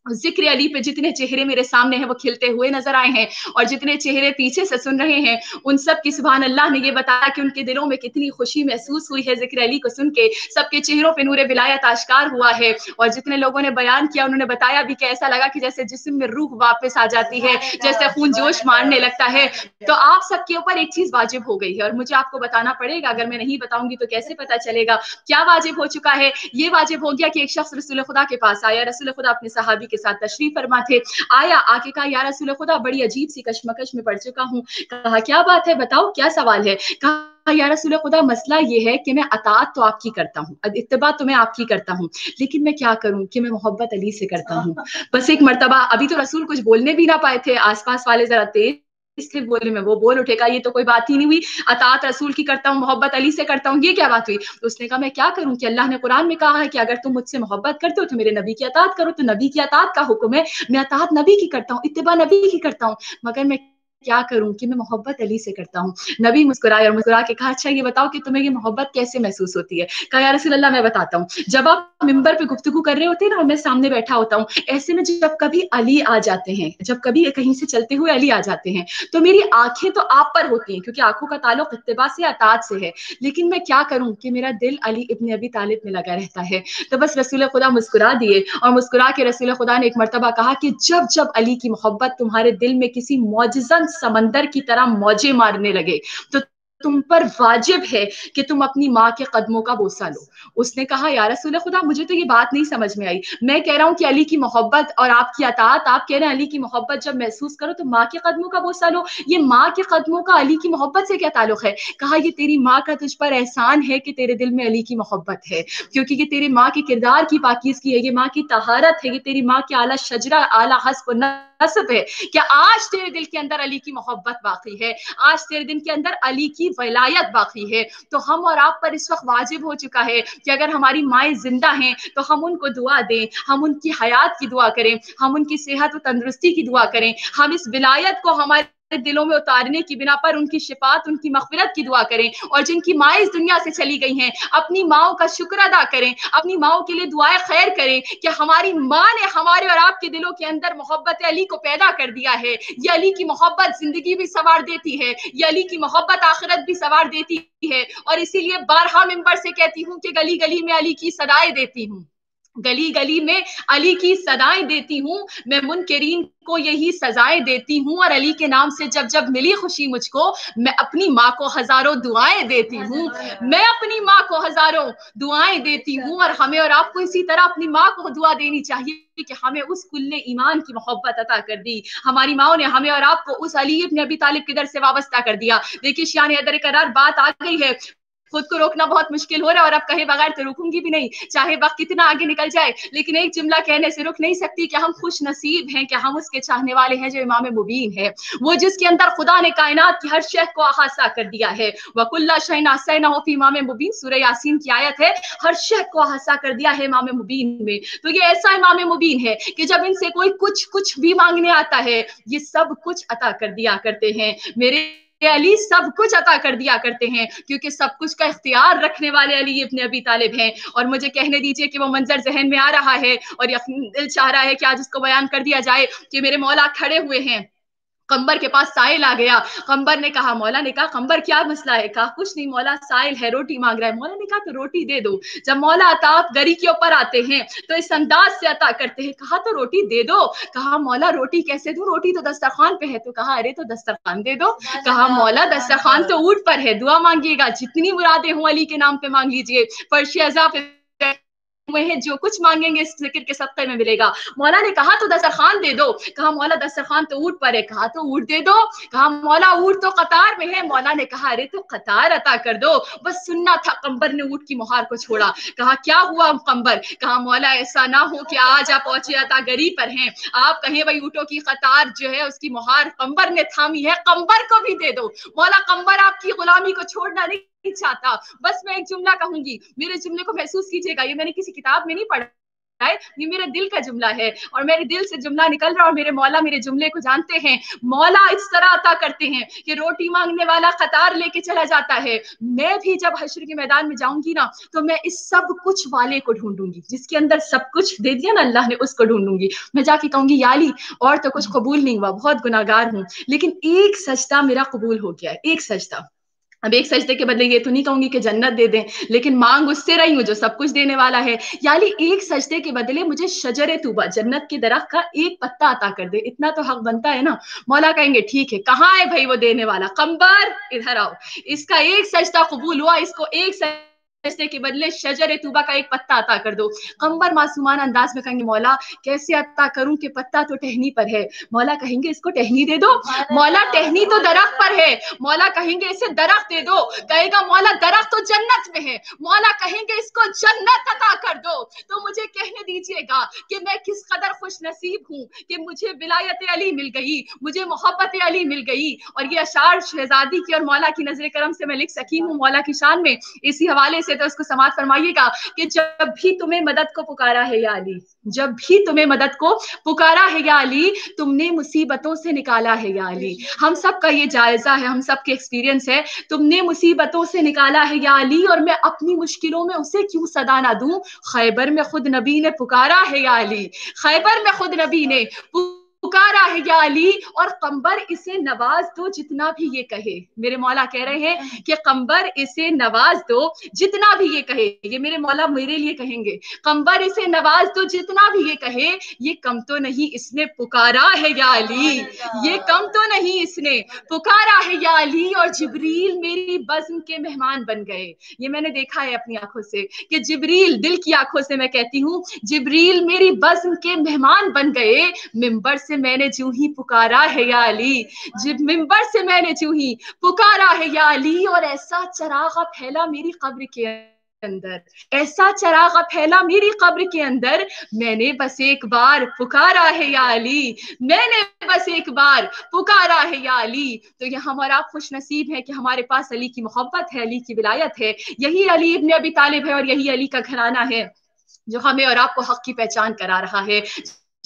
ذکر علی پہ جتنے چہرے میرے سامنے ہیں وہ کھلتے ہوئے نظر آئے ہیں, اور جتنے چہرے پیچھے سے سن رہے ہیں ان سب کی سبحان اللہ نے یہ بتایا کہ ان کے دلوں میں کتنی خوشی محسوس ہوئی ہے ذکر علی کو سن کے. سب کے چہروں پہ نور ولایت آشکار ہوا ہے, اور جتنے لوگوں نے بیان کیا انہوں نے بتایا بھی کہ ایسا لگا کہ جیسے جسم میں روح واپس آ جاتی ہے, جیسے خون جوش مارنے لگتا ہے. تو آپ سب کے اوپر ایک چیز واجب ہو گئی ہے, اور مجھے آپ کو بتانا پڑے گا, اگر میں نہیں بتاؤں گی تو کیسے پتا چلے گا کیا واجب ہو چکا ہے. یہ واجب ہو گیا کہ ایک شخص رسول خدا کے پاس آیا, رسول خدا اپنے صحابی کے ساتھ تشریف فرما تھے. آیا, آ کے کہا یا رسول خدا بڑی عجیب سی کشمکش میں پڑ چکا ہوں. کہا کیا بات ہے, بتاؤ کیا سوال ہے. کہا یا رسول خدا مسئلہ یہ ہے کہ میں اطاعت تو آپ کی کرتا ہوں, اتباع تو میں آپ کی کرتا ہوں, لیکن میں کیا کروں کہ میں محبت علی سے کرتا ہوں. بس ایک مرتبہ, ابھی تو رسول کچھ بولنے بھی نہ پائے تھے, آس پاس والے ذرا تیز تھے بولنے میں, وہ بول اٹھے, کہا یہ تو کوئی بات ہی نہیں ہوئی, اطاعت رسول کی کرتا ہوں محبت علی سے کرتا ہوں, یہ کیا بات ہوئی. اس نے کہا میں کیا کروں کہ اللہ نے قرآن میں کہا ہے کہ اگر تم مجھ سے محبت کرتے ہو تو میرے نبی کی اطاعت کرو, تو نبی کی اطاعت کا حکم ہے, میں اطاعت نبی کی کرتا ہوں, اتباع نبی کی کرتا ہوں, مگر میں کیا کروں کہ میں محبت علی سے کرتا ہوں. نبی مسکرائے اور مسکرا کے کہا اچھا یہ بتاؤ کہ تمہیں یہ محبت کیسے محسوس ہوتی ہے. کہا یا رسول اللہ میں بتاتا ہوں, جب آپ ممبر پہ گفتگو کر رہے ہوتے ہیں نا, اور میں سامنے بیٹھا ہوتا ہوں, ایسے میں جب کبھی علی آ جاتے ہیں, جب کبھی کہیں سے چلتے ہوئے علی آ جاتے ہیں, تو میری آنکھیں تو آپ پر ہوتی ہیں کیونکہ آنکھوں کا تعلق اتباع سے اطاعت سے ہے, لیکن میں کیا کروں کہ میرا دل علی ابن ابی طالب میں لگا رہتا ہے. تو بس رسول خدا مسکرا دیے, اور مسکرا کے رسول خدا نے ایک مرتبہ کہا کہ جب جب علی کی محبت تمہارے دل میں کسی معجزن سمندر کی طرح موجیں مارنے لگے تو تم پر واجب ہے کہ تم اپنی ماں کے قدموں کا بوسہ لو. اس نے کہا یا رسول خدا مجھے تو یہ بات نہیں سمجھ میں آئی, میں کہہ رہا ہوں کہ علی کی محبت اور آپ کی اطاعت, آپ کہہ رہے ہیں علی کی محبت جب محسوس کرو تو ماں کے قدموں کا بوسہ لو, یہ ماں کے قدموں کا علی کی محبت سے کیا تعلق ہے. کہا یہ تیری ماں کا تجھ پر احسان ہے کہ تیرے دل میں علی کی محبت ہے, کیونکہ یہ تیری ماں کے کردار کی پاکیزگی ہے, یہ ماں کی طہارت ہے, یہ تیری ماں کے اعلیٰ شجرہ اعلیٰ حسب و نسب ہے کہ آج تیرے دل کے اندر علی کی محبت باقی ہے, آج تیرے دل کے اندر علی کی ولایت باقی ہے. تو ہم اور آپ پر اس وقت واجب ہو چکا ہے کہ اگر ہماری مائیں زندہ ہیں تو ہم ان کو دعا دیں, ہم ان کی حیات کی دعا کریں, ہم ان کی صحت و تندرستی کی دعا کریں, ہم اس ولایت کو ہمارے दिलों में उतारने की बिना पर उनकी शिफात, उनकी मग़फ़िरत की दुआ करें। और जिनकी माँ इस दुनिया से चली गई हैं, अपनी माँओं का शुक्र अदा करें, अपनी माँओं के लिए दुआएं खैर करें कि हमारी माँ ने हमारे और आपके दिलों के अंदर मोहब्बत अली को पैदा कर दिया है। ये अली की मोहब्बत जिंदगी भी संवार देती है, ये अली की मोहब्बत आखिरत भी संवार देती है। और इसीलिए बारहा मिंबर से कहती हूँ कि गली गली में अली की सदाएं देती हूँ, गली गली में अली की सदाएं देती हूँ, मैं मुनकरीन को यही सजाएं देती हूँ। और अली के नाम से जब जब मिली खुशी मुझको, मैं अपनी माँ को हजारों दुआएं देती हूँ, मैं अपनी माँ को हजारों दुआएं देती हूँ। और हमें और आपको इसी तरह अपनी माँ को दुआ देनी चाहिए कि हमें उस कुल्ले ईमान की मोहब्बत अता कर दी। हमारी माँ ने हमें और आपको उस अली इब्न अबी तालिब के दर से वाबस्ता कर दिया। देखिए शान अदर करार बात आ गई है, खुद को रोकना बहुत मुश्किल हो रहा है और अब कहे बगैर तो रुकूंगी भी नहीं, चाहे वक्त कितना आगे निकल जाए। लेकिन एक जुमला कहने से रुक नहीं सकती कि हम खुश नसीब हैं कि हम उसके चाहने वाले हैं जो इमाम मुबीन है, वो जिसके अंदर खुदा ने कायनात की हर शय को अहासा कर दिया है। वकुल्ला शैइन अहसैनहु फी इमाम मुबीन, सूरह यासीन की आयत है, हर शय को अहासा कर दिया है इमाम मुबीन में। तो ये ऐसा इमाम मुबीन है कि जब इनसे कोई कुछ भी मांगने आता है, ये सब कुछ अता कर दिया करते हैं। मेरे अली सब कुछ अता कर दिया करते हैं, क्योंकि सब कुछ का इख्तियार रखने वाले अली इब्न अबी तालिब हैं। और मुझे कहने दीजिए कि वो मंजर जहन में आ रहा है और दिल चाह रहा है कि आज उसको बयान कर दिया जाए कि मेरे मौला खड़े हुए हैं, कंबर के पास साइल आ गया। कंबर ने कहा, मौला ने कहा कंबर क्या मसला है? कहा कुछ नहीं मौला, साइल है, रोटी मांग रहा है। मौला ने कहा तो रोटी दे दो। जब मौला अताप गरी के ऊपर आते हैं तो इस अंदाज से अता करते हैं, कहा तो रोटी दे दो। कहा मौला रोटी कैसे दूं, रोटी तो दस्तरखान पे है। तो कहा अरे तो दस्तरखान दे दो। कहा मौला दस्तरखान तो ऊंट पर है, दुआ मांगिएगा, जितनी मुरादें हो अली के नाम पे मांग लीजिए, फर्श अज़ा पे हैं, जो कुछ मांगेंगे इस जिक्र के सदक़े में मिलेगा। मौला ने कहा तो दस्तरखान दे दो। कहा मौला दस्तरखान तो ऊंट पर है। कहा तो ऊंट दे दो। कहा मौला ऊंट तो कतार में है। मौला ने कहा अरे तो कतार अता कर दो, बस सुनना था। कंबर ने ऊंट की मुहार को छोड़ा। कहा क्या हुआ कंबर? कहा मौला ऐसा ना हो कि आज आप पहुंचे अता गरी पर हैं, आप कहें भाई ऊंटों की कतार जो है उसकी मुहार कंबर ने थामी है, कंबर को भी दे दो। मौला कंबर आपकी गुलामी को छोड़ना नहीं चाहता। बस मैं एक जुमला कहूंगी, मेरे जुमले को महसूस कीजिएगा, ये मैंने किसी किताब में नहीं पढ़ा है, ये मेरे दिल का जुमला है और मेरे दिल से जुमला निकल रहा है। और मेरे मौला मेरे जुमले को जानते हैं। मौला इस तरह अता करते हैं कि रोटी मांगने वाला कतार लेके चला जाता है। मैं भी जब हश्र के मैदान में जाऊंगी ना, तो मैं इस सब कुछ वाले को ढूंढूंगी, जिसके अंदर सब कुछ दे दिया ना अल्लाह ने, उसको ढूंढूंगी। मैं जाके कहूंगी या अली और तो कुछ कबूल नहीं हुआ, बहुत गुनाहगार हूं, लेकिन एक सजदा मेरा कबूल हो गया है, एक सजदा। अब एक सजदे के बदले ये तो नहीं कहूंगी कि जन्नत दे दें, लेकिन मांग उससे रही हूं जो सब कुछ देने वाला है। यानी एक सजदे के बदले मुझे शजरे तूबा, जन्नत के दरख्त का एक पत्ता अता कर दे, इतना तो हक बनता है ना। मौला कहेंगे ठीक है, कहाँ है भाई वो देने वाला? कंबर इधर आओ, इसका एक सजदा कबूल हुआ, इसको एक सजदे के बदले शजरे तूबा का एक पत्ता अता कर दो। कंबर मासूमान अंदाज में कहेंगे मौला कैसे अता करूं कि पत्ता तो टहनी पर है। मौला कहेंगे इसको टहनी दे दो। मौला टहनी तो दरख्त पर है। मौला कहेंगे इसे दरख्त दे दो। कहेगा मौला दरख्त तो जन्नत में है। मौला कहेंगे इसको जन्नत अता कर दो। तो मुझे कहने दीजिएगा कि मैं किस कदर खुश नसीब हूं कि मुझे विलायत अली मिल गई, मुझे मोहब्बत अली मिल गई। और ये अशार शहजादी की और मौला की नजर करम से मैं लिख सकी हूँ मौला की शान में। इसी हवाले से तो उसको समात फरमाइएगा कि जब भी तुम्हें मदद को पुकारा है या अली, जब भी तुम्हें मदद को पुकारा है या अली, तुमने मुसीबतों से निकाला है या अली। हम सब का ये जायजा है, हम सब के एक्सपीरियंस है। तुमने मुसीबतों से निकाला है या अली, और मैं अपनी मुश्किलों में उसे क्यों सदा ना दूं। खैबर में खुद नबी ने पुकारा है या अली, खैबर में खुद नबी ने पुकारा है या अली, और कंबर इसे नवाज दो जितना भी ये कहे। मेरे मौला कह रहे हैं कि कंबर इसे नवाज दो जितना भी ये कहे। ये मेरे मौला मेरे लिए कहेंगे, कंबर इसे नवाज दो जितना भी ये कहे, ये कम तो नहीं इसने पुकारा है या अली, ये कम तो नहीं इसने पुकारा है या अली। और जिब्रील मेरी बज़्म के मेहमान बन गए। ये मैंने देखा है अपनी आंखों से कि जिब्रील, दिल की आंखों से मैं कहती हूँ, जिब्रील मेरी बज़्म के मेहमान बन गए। मिंबर से मैंने जूं ही पुकारा है या अली, जब मिंबर से मैंने जूं ही पुकारा है या अली। और ऐसा चराग फैला मेरी कब्र के अंदर, ऐसा चराग फैला मेरी कब्र के अंदर, मैंने बस एक बार पुकारा है या अली, मैंने बस एक बार पुकारा है या अली। तो ये हम और आप खुश नसीब हैं कि हमारे पास अली की मोहब्बत है, अली की विलायत है। यही अली इब्न अबी तालिब है और यही अली का घराना है जो हमें और आपको हक की पहचान करा रहा है।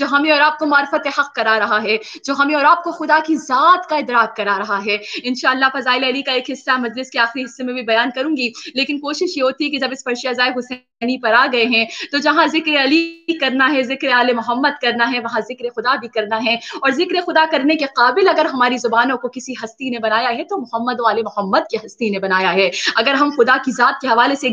جو ہمیں اور آپ کو معرفت حق کرا رہا ہے، جو ہمیں اور آپ کو خدا کی ذات کا ادراک کرا رہا ہے. انشاءاللہ فضائل علی کا ایک حصہ مجلس کے آخری حصے میں بھی بیان کروں گی، لیکن کوشش یہ ہوتی ہے کہ جب اس پر شہزائے حسینی پر آ گئے ہیں تو جہاں ذکر علی کرنا ہے، ذکر آل محمد کرنا ہے، وہاں ذکر خدا بھی کرنا ہے. اور ذکر خدا کرنے کے قابل اگر ہماری زبانوں کو کسی ہستی نے بنایا ہے تو محمد و آل محمد کی ہستی نے بنایا ہے. اگر ہم خدا کی ذات کے حوالے سے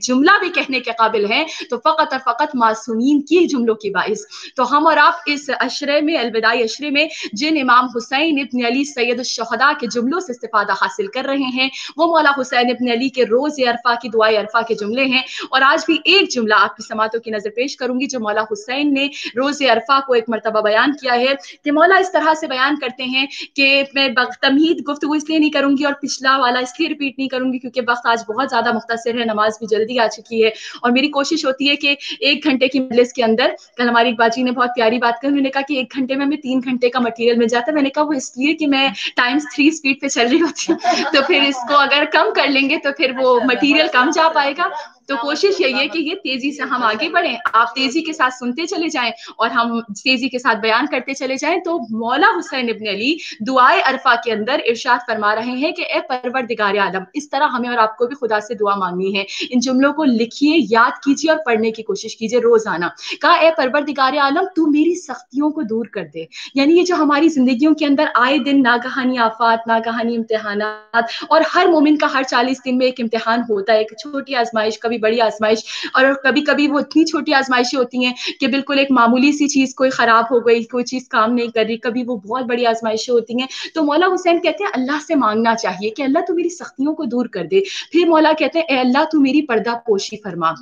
جملہ بھی کہنے کے قابل ہیں تو فقط اور فقط معصومین کی جملوں کی باعث. تو ہم اور آپ اس عشرے میں، الوداعی عشرے میں، جن امام حسین ابن علی سید الشہداء کے جملوں سے استفادہ حاصل کر رہے ہیں وہ مولا حسین ابن علی کے روز عرفہ کی دعائے عرفہ کے جملے ہیں. اور آج بھی ایک جملہ آپ کی سماعتوں کی نظر پیش کروں گی جو مولا حسین نے روز عرفہ کو ایک مرتبہ بیان کیا ہے کہ مولا اس طرح سے بیان کرتے ہیں کہ میں تمہید گفتگو اس لیے نہیں کروں گی اور پچھلا والا اس لیے ریپیٹ نہیں کروں گی کیونکہ وقت آج بہت زیادہ مختصر ہے، نماز بھی جلدی آ چکی ہے اور میری کوشش ہوتی ہے کہ 1 گھنٹے کی مجلس کے اندر، کل ہماری ایک باجی نے بہت پیاری بات کہی، انہوں نے کہا کہ 1 گھنٹے میں ہمیں 3 گھنٹے کا مٹیریل مل جاتا ہے. میں نے کہا وہ اس لیے کہ میں ×3 اسپیڈ پہ چل رہی ہوتی ہوں تو پھر اس کو اگر کم کر لیں گے تو پھر وہ مٹیریل کم جا پائے گا. تو کوشش یہی ہے کہ یہ تیزی سے ہم آگے بڑھیں، آپ تیزی کے ساتھ سنتے چلے جائیں اور ہم تیزی کے ساتھ بیان کرتے چلے جائیں. تو مولا حسین ابن علی دعائے عرفہ کے اندر ارشاد فرما رہے ہیں کہ اے پروردگار عالم، اس طرح ہمیں اور آپ کو بھی خدا سے دعا مانگنی ہے. ان جملوں کو لکھیے، یاد کیجیے اور پڑھنے کی کوشش کیجیے روزانہ. کہا اے پروردگار عالم تو میری سختیوں کو دور کر دے. یعنی یہ جو ہماری زندگیوں کے اندر آئے دن ناگہانی آفات، ناگہانی امتحانات، اور ہر مومن کا ہر 40 دن میں ایک امتحان ہوتا ہے، ایک چھوٹی آزمائش، کبھی بڑی آزمائش، اور کبھی کبھی وہ اتنی چھوٹی آزمائشیں ہوتی ہیں کہ بالکل ایک معمولی سی چیز کوئی خراب ہو گئی، کوئی چیز کام نہیں کر رہی، کبھی وہ بہت بڑی آزمائشیں ہوتی ہیں. تو مولا حسین کہتے ہیں اللہ سے مانگنا چاہیے کہ اللہ تو میری سختیوں کو دور کر دے. پھر مولا کہتے ہیں اے اللہ تو میری پردہ پوشی فرما.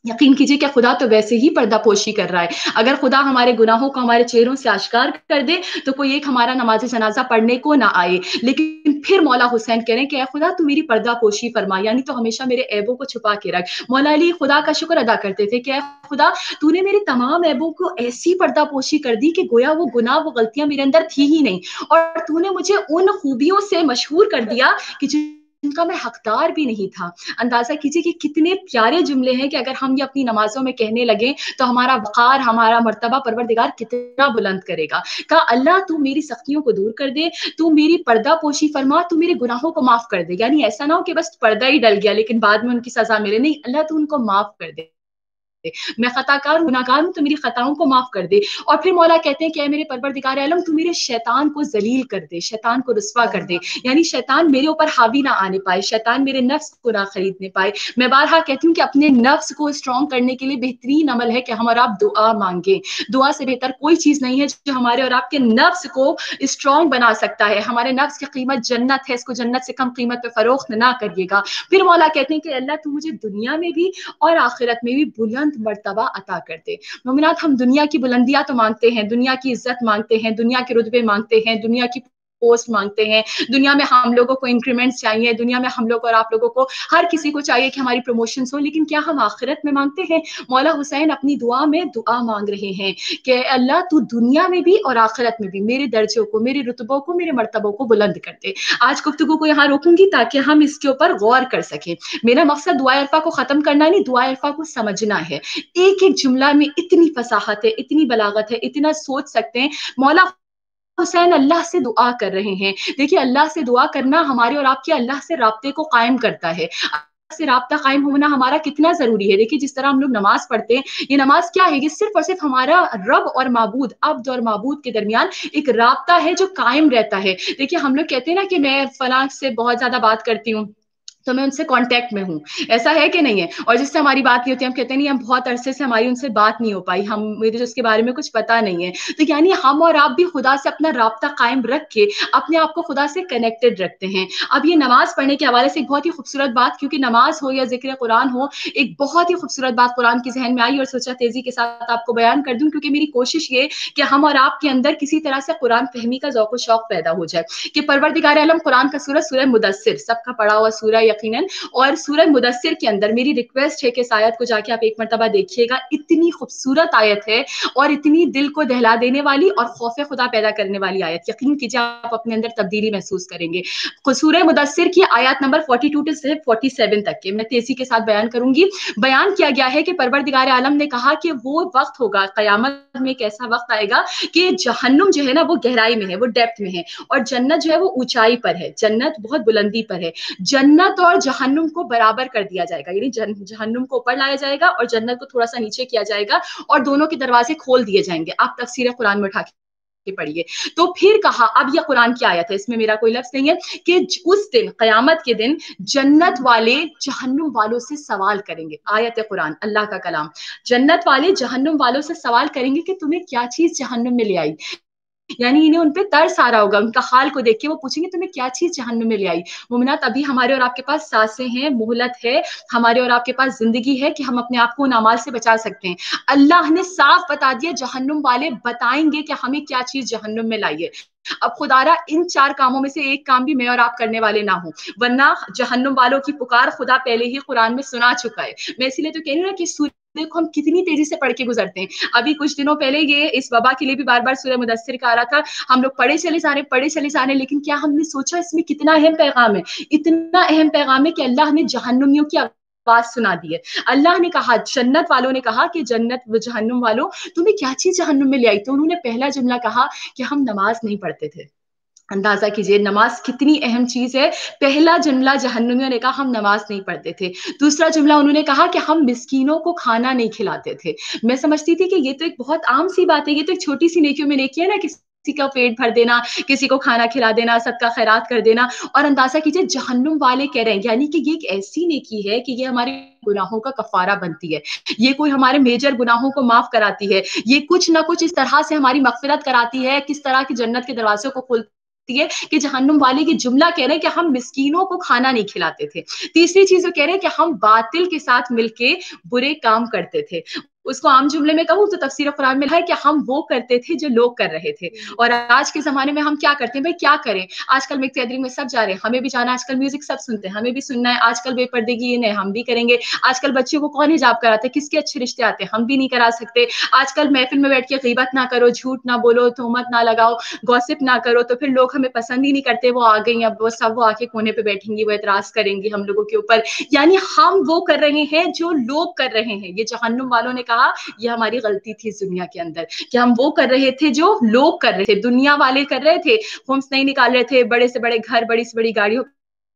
یقین کیجیے کہ خدا تو ویسے ہی پردہ پوشی کر رہا ہے. اگر خدا ہمارے گناہوں کو ہمارے چہروں سے آشکار کر دے تو کوئی ایک ہمارا نماز جنازہ پڑھنے کو نہ آئے. لیکن پھر مولا حسین کہہ رہے ہیں کہ اے خدا تو میری پردہ پوشی فرما، یعنی تو ہمیشہ میرے عیبوں کو چھپا کے رکھ. مولا علی خدا کا شکر ادا کرتے تھے کہ اے خدا تو نے میرے تمام عیبوں کو ایسی پردہ پوشی کر دی کہ گویا وہ گناہ، وہ غلطیاں میرے اندر تھی ہی نہیں، اور تو نے مجھے ان خوبیوں سے مشہور کر دیا کہ جن کا میں حقدار بھی نہیں تھا. اندازہ کیجیے کہ کتنے پیارے جملے ہیں کہ اگر ہم یہ اپنی نمازوں میں کہنے لگیں تو ہمارا وقار، ہمارا مرتبہ پروردگار کتنا بلند کرے گا. کہا اللہ تو میری سختیوں کو دور کر دے، تو میری پردہ پوشی فرما، تو میرے گناہوں کو معاف کر دے. یعنی ایسا نہ ہو کہ بس پردہ ہی ڈل گیا لیکن بعد میں ان کی سزا ملے، نہیں، اللہ تو ان کو معاف کر دے. میں خطا کار ہوں، گناہ گار ہوں، تو میری خطاؤں کو معاف کر دے. اور پھر مولا کہتے ہیں کہ اے میرے پروردگار عالم تو میرے شیطان کو ذلیل کر دے، شیطان کو رسوا کر دے. یعنی شیطان میرے اوپر حاوی نہ آنے پائے، شیطان میرے نفس کو نہ خریدنے پائے. میں بارہا کہتی ہوں کہ اپنے نفس کو اسٹرانگ کرنے کے لیے بہترین عمل ہے کہ ہم اور آپ دعا مانگیں. دعا سے بہتر کوئی چیز نہیں ہے جو ہمارے اور آپ کے نفس کو اسٹرانگ بنا سکتا ہے. ہمارے نفس کی قیمت جنت ہے، اس کو جنت سے کم قیمت پہ فروخت نہ کریے گا. پھر مولا کہتے ہیں کہ اللہ تو مجھے دنیا میں بھی اور آخرت میں بھی بلند مرتبہ عطا کر دے. مومنات، ہم دنیا کی بلندیاں تو مانگتے ہیں، دنیا کی عزت مانگتے ہیں، دنیا کے رتبے مانگتے ہیں، دنیا کی پوسٹ مانگتے ہیں، دنیا میں ہم لوگوں کو انکریمنٹس چاہیے، دنیا میں ہم لوگ اور آپ لوگوں کو ہر کسی کو چاہیے کہ ہماری پروموشنز ہوں، لیکن کیا ہم آخرت میں مانگتے ہیں؟ مولا حسین اپنی دعا میں دعا مانگ رہے ہیں کہ اللہ تو دنیا میں بھی اور آخرت میں بھی میرے درجوں کو، میرے رتبوں کو، میرے مرتبوں کو بلند کر دے. آج گفتگو کو یہاں روکوں گی تاکہ ہم اس کے اوپر غور کر سکیں. میرا مقصد دعائے عرفہ کو ختم کرنا نہیں، دعائے عرفہ کو سمجھنا ہے. ایک ایک جملہ میں اتنی فصاحت ہے، اتنی بلاغت ہے، اتنا سوچ سکتے ہیں. مولا حسین اللہ سے دعا کر رہے ہیں. دیکھیے اللہ سے دعا کرنا ہمارے اور آپ کے اللہ سے رابطے کو قائم کرتا ہے. سے رابطہ قائم ہونا ہمارا کتنا ضروری ہے. دیکھیے جس طرح ہم لوگ نماز پڑھتے ہیں، یہ نماز کیا ہے؟ یہ صرف اور صرف ہمارا رب اور معبود، عبد اور معبود کے درمیان ایک رابطہ ہے جو قائم رہتا ہے. دیکھیے ہم لوگ کہتے ہیں نا کہ میں فلاں سے بہت زیادہ بات کرتی ہوں تو میں ان سے کانٹیکٹ میں ہوں، ایسا ہے کہ نہیں ہے؟ اور جس سے ہماری بات نہیں ہوتی ہم کہتے ہیں نہیں، ہم بہت عرصے سے ہماری ان سے بات نہیں ہو پائی، مجھے اس کے بارے میں کچھ پتا نہیں ہے. تو یعنی ہم اور آپ بھی خدا سے اپنا رابطہ قائم رکھ کے اپنے آپ کو خدا سے کنیکٹڈ رکھتے ہیں. اب یہ نماز پڑھنے کے حوالے سے ایک بہت ہی خوبصورت بات، کیونکہ نماز ہو یا ذکر قرآن ہو، ایک بہت ہی خوبصورت بات قرآن کی ذہن میں آئی اور سوچا تیزی کے ساتھ آپ کو بیان کر دوں، کیونکہ میری کوشش یہ کہ ہم اور آپ کے اندر کسی طرح سے قرآن فہمی کا ذوق و شوق پیدا ہو جائے. کہ پروردگار عالم قرآن کا سورہ مدثر، سب کا پڑھا ہوا سورہ، यकीनन। और सूरह मुदस्सिर के अंदर मेरी रिक्वेस्ट है कि इस आयत को जाके आप एक मरतबा देखिएगा, इतनी खूबसूरत आयत है और इतनी दिल को दहला देने वाली और खौफ खुदा पैदा करने वाली आयत। यकीन कीजिए आप अपने अंदर तब्दीली महसूस करेंगे। सूरह मुदस्सिर की आयत नंबर 42 से 47 तक के मैं तेजी के साथ बयान करूंगी। बयान किया गया है कि परवरदिगार आलम ने कहा कि वो वक्त होगा, कयामत में एक ऐसा वक्त आएगा कि जहन्नुम जो है ना वो गहराई में है, वो डेप्थ में है, और जन्नत जो है वो ऊंचाई पर है, जन्नत बहुत बुलंदी पर है। जन्नत और जहन्नुम को बराबर कर दिया जाएगा, यानी जहन्नुम को ऊपर लाया जाएगा और जन्नत को थोड़ा सा नीचे किया जाएगा और दोनों के दरवाजे खोल दिए जाएंगे। आप तफसीर कुरान में उठा के पढ़िए। तो फिर कहा, अब यह कुरान की आयत है, इसमें मेरा कोई लफ्ज नहीं है, कि उस दिन कयामत के दिन जन्नत वाले जहन्नुम वालों से सवाल करेंगे। आयत कुरान, अल्लाह का कलाम। जन्नत वाले जहन्नुम वालों से सवाल करेंगे कि तुम्हें क्या चीज जहन्नुम में ले आई, यानी इन्हें उन पे तरस आ रहा होगा, उनका हाल को देख के वो पूछेंगे तुम्हें क्या चीज जहन्नुम में ले आई। मुमिनात, अभी हमारे और आपके पास सांसें हैं, मोहलत है, हमारे और आपके पास जिंदगी है कि हम अपने आप को उन अमाल से बचा सकते हैं। अल्लाह ने साफ बता दिया, जहन्नुम वाले बताएंगे कि हमें क्या चीज जहन्नुम में लाई है। अब खुदारा इन 4 कामों में से एक काम भी मैं और आप करने वाले ना हो, वरना जहन्नुम वालों की पुकार खुदा पहले ही कुरान में सुना चुका है। मैं इसीलिए तो कह रही हूँ ना कि देखो हम कितनी तेजी से पढ़ के गुजरते हैं। अभी कुछ दिनों पहले ये इस वबा के लिए भी बार बार सूरह मुदस्सिर का आ रहा था, हम लोग पढ़े चले जा रहे, लेकिन क्या हमने सोचा इसमें कितना अहम पैगाम है? इतना अहम पैगाम है कि अल्लाह ने जहन्नुमियों की आवाज सुना दी है। अल्लाह ने कहा, जन्नत वालों ने कहा कि जन्नत जहन्नुम वालों तुम्हें क्या चीज जहन्नुम में ले आई? तो उन्होंने पहला जुमला कहा कि हम नमाज नहीं पढ़ते थे। अंदाजा कीजिए नमाज कितनी अहम चीज है। पहला जुमला जहन्नुमियों ने कहा हम नमाज नहीं पढ़ते थे। दूसरा जुमला उन्होंने कहा कि हम मिस्कीनों को खाना नहीं खिलाते थे। मैं समझती थी कि ये तो एक बहुत आम सी बात है, ये तो एक छोटी सी नेकियों में नेकी है ना, किसी का पेट भर देना, किसी को खाना खिला देना, सदका खैरात कर देना। और अंदाजा कीजिए जहन्नुम वाले कह रहे हैं, यानी कि ये एक ऐसी नेकी है कि ये हमारे गुनाहों का कफारा बनती है, ये कोई हमारे मेजर गुनाहों को माफ कराती है, ये कुछ ना कुछ इस तरह से हमारी मगफिरत कराती है, किस तरह की जन्नत के दरवाजों को खोल है कि जहन्नुम वाले की जुमला कह रहे हैं कि हम मिस्कीनों को खाना नहीं खिलाते थे। तीसरी चीज वो कह रहे हैं कि हम बातिल के साथ मिलके बुरे काम करते थे। उसको आम जुमले में कहूँ तो तफसीर कुरान में है कि हम वो करते थे जो लोग कर रहे थे। और आज के जमाने में हम क्या करते हैं भाई, क्या करें? आजकल मिक्स गैदरिंग में सब जा रहे हैं, हमें भी जाना, आजकल म्यूजिक सब सुनते हैं, हमें भी सुनना है, आजकल बेपर्दगी ये नहीं हम भी करेंगे, आजकल बच्चों को कौन हिजाब कराते हैं, किसके अच्छे रिश्ते आते हैं, हम भी नहीं करा सकते, आजकल महफिल में बैठ के गीबत ना करो, झूठ ना बोलो, तोहमत ना लगाओ, गॉसिप ना करो, तो फिर लोग हमें पसंद ही नहीं करते, वो आ गई, अब वो सब वो आके कोने पे बैठेंगी, वो एतराज करेंगी हम लोगों के ऊपर। यानी हम वो कर रहे हैं जो लोग कर रहे हैं। ये जहन्नुम वालों ने कहा ये हमारी गलती थी इस दुनिया के अंदर कि हम वो कर रहे थे जो लोग कर रहे थे, दुनिया वाले कर रहे थे, होम्स नहीं निकाल रहे थे, बड़े से बड़े घर, बड़ी से बड़ी गाड़ियों,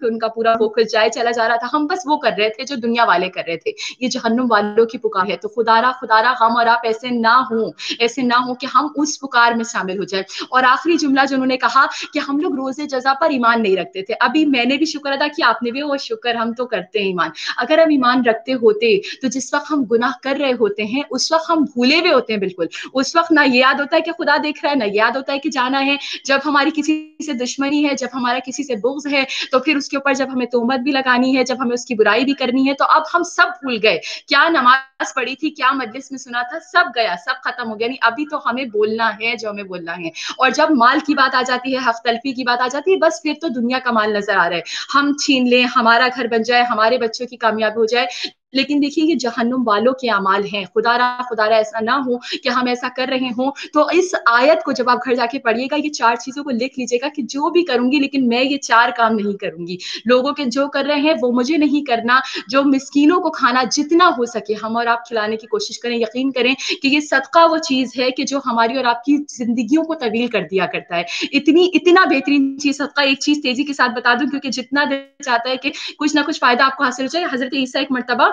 उनका पूरा फोकस जाए चला जा रहा था, हम बस वो कर रहे थे जो दुनिया वाले कर रहे थे। ये जहन्नुम वालों की पुकार है। तो खुदारा हम और आप ऐसे ना हो कि हम उस पुकार में शामिल हो जाए। और आखिरी जुमला जो उन्होंने कहा कि हम लोग रोजे जजा पर ईमान नहीं रखते थे। अभी मैंने भी शुक्र अदा किया, आपने भी वो शुक्र, हम तो करते हैं ईमान। अगर हम ईमान रखते होते तो जिस वक्त हम गुनाह कर रहे होते हैं उस वक्त हम भूले हुए होते हैं बिल्कुल। उस वक्त ना ये याद होता है कि खुदा देख रहा है, ना याद होता है कि जाना है। जब हमारी किसी से दुश्मनी है, जब हमारा किसी से बुग़्ज़ है, तो फिर उसके ऊपर जब हमें तोहमत भी लगानी है, जब हमें उसकी बुराई भी करनी है, तो अब हम सब भूल गए क्या नमाज पढ़ी थी, क्या मजलिस में सुना था, सब गया, सब खत्म हो गया। नहीं, अभी तो हमें बोलना है जो हमें बोलना है। और जब माल की बात आ जाती है, हक तलफी की बात आ जाती है, बस फिर तो दुनिया का माल नजर आ रहा है, हम छीन लें, हमारा घर बन जाए, हमारे बच्चों की कामयाबी हो जाए। लेकिन देखिए ये जहन्नुम वालों के अमाल हैं। खुदारा ऐसा ना हो कि हम ऐसा कर रहे हों। तो इस आयत को जब आप घर जाके पढ़िएगा, ये 4 चीजों को लिख लीजिएगा कि जो भी करूंगी लेकिन मैं ये 4 काम नहीं करूंगी। लोगों के जो कर रहे हैं वो मुझे नहीं करना। जो मिस्कीनों को खाना जितना हो सके हम और आप खिलाने की कोशिश करें। यकीन करें कि ये सदका वो चीज है कि जो हमारी और आपकी जिंदगियों को तवील कर दिया करता है। इतना बेहतरीन चीज सदका। एक चीज तेजी के साथ बता दूं क्योंकि जितना दिल चाहता है कि कुछ ना कुछ फायदा आपको हासिल हो जाए। हजरत ईसा एक मर्तबा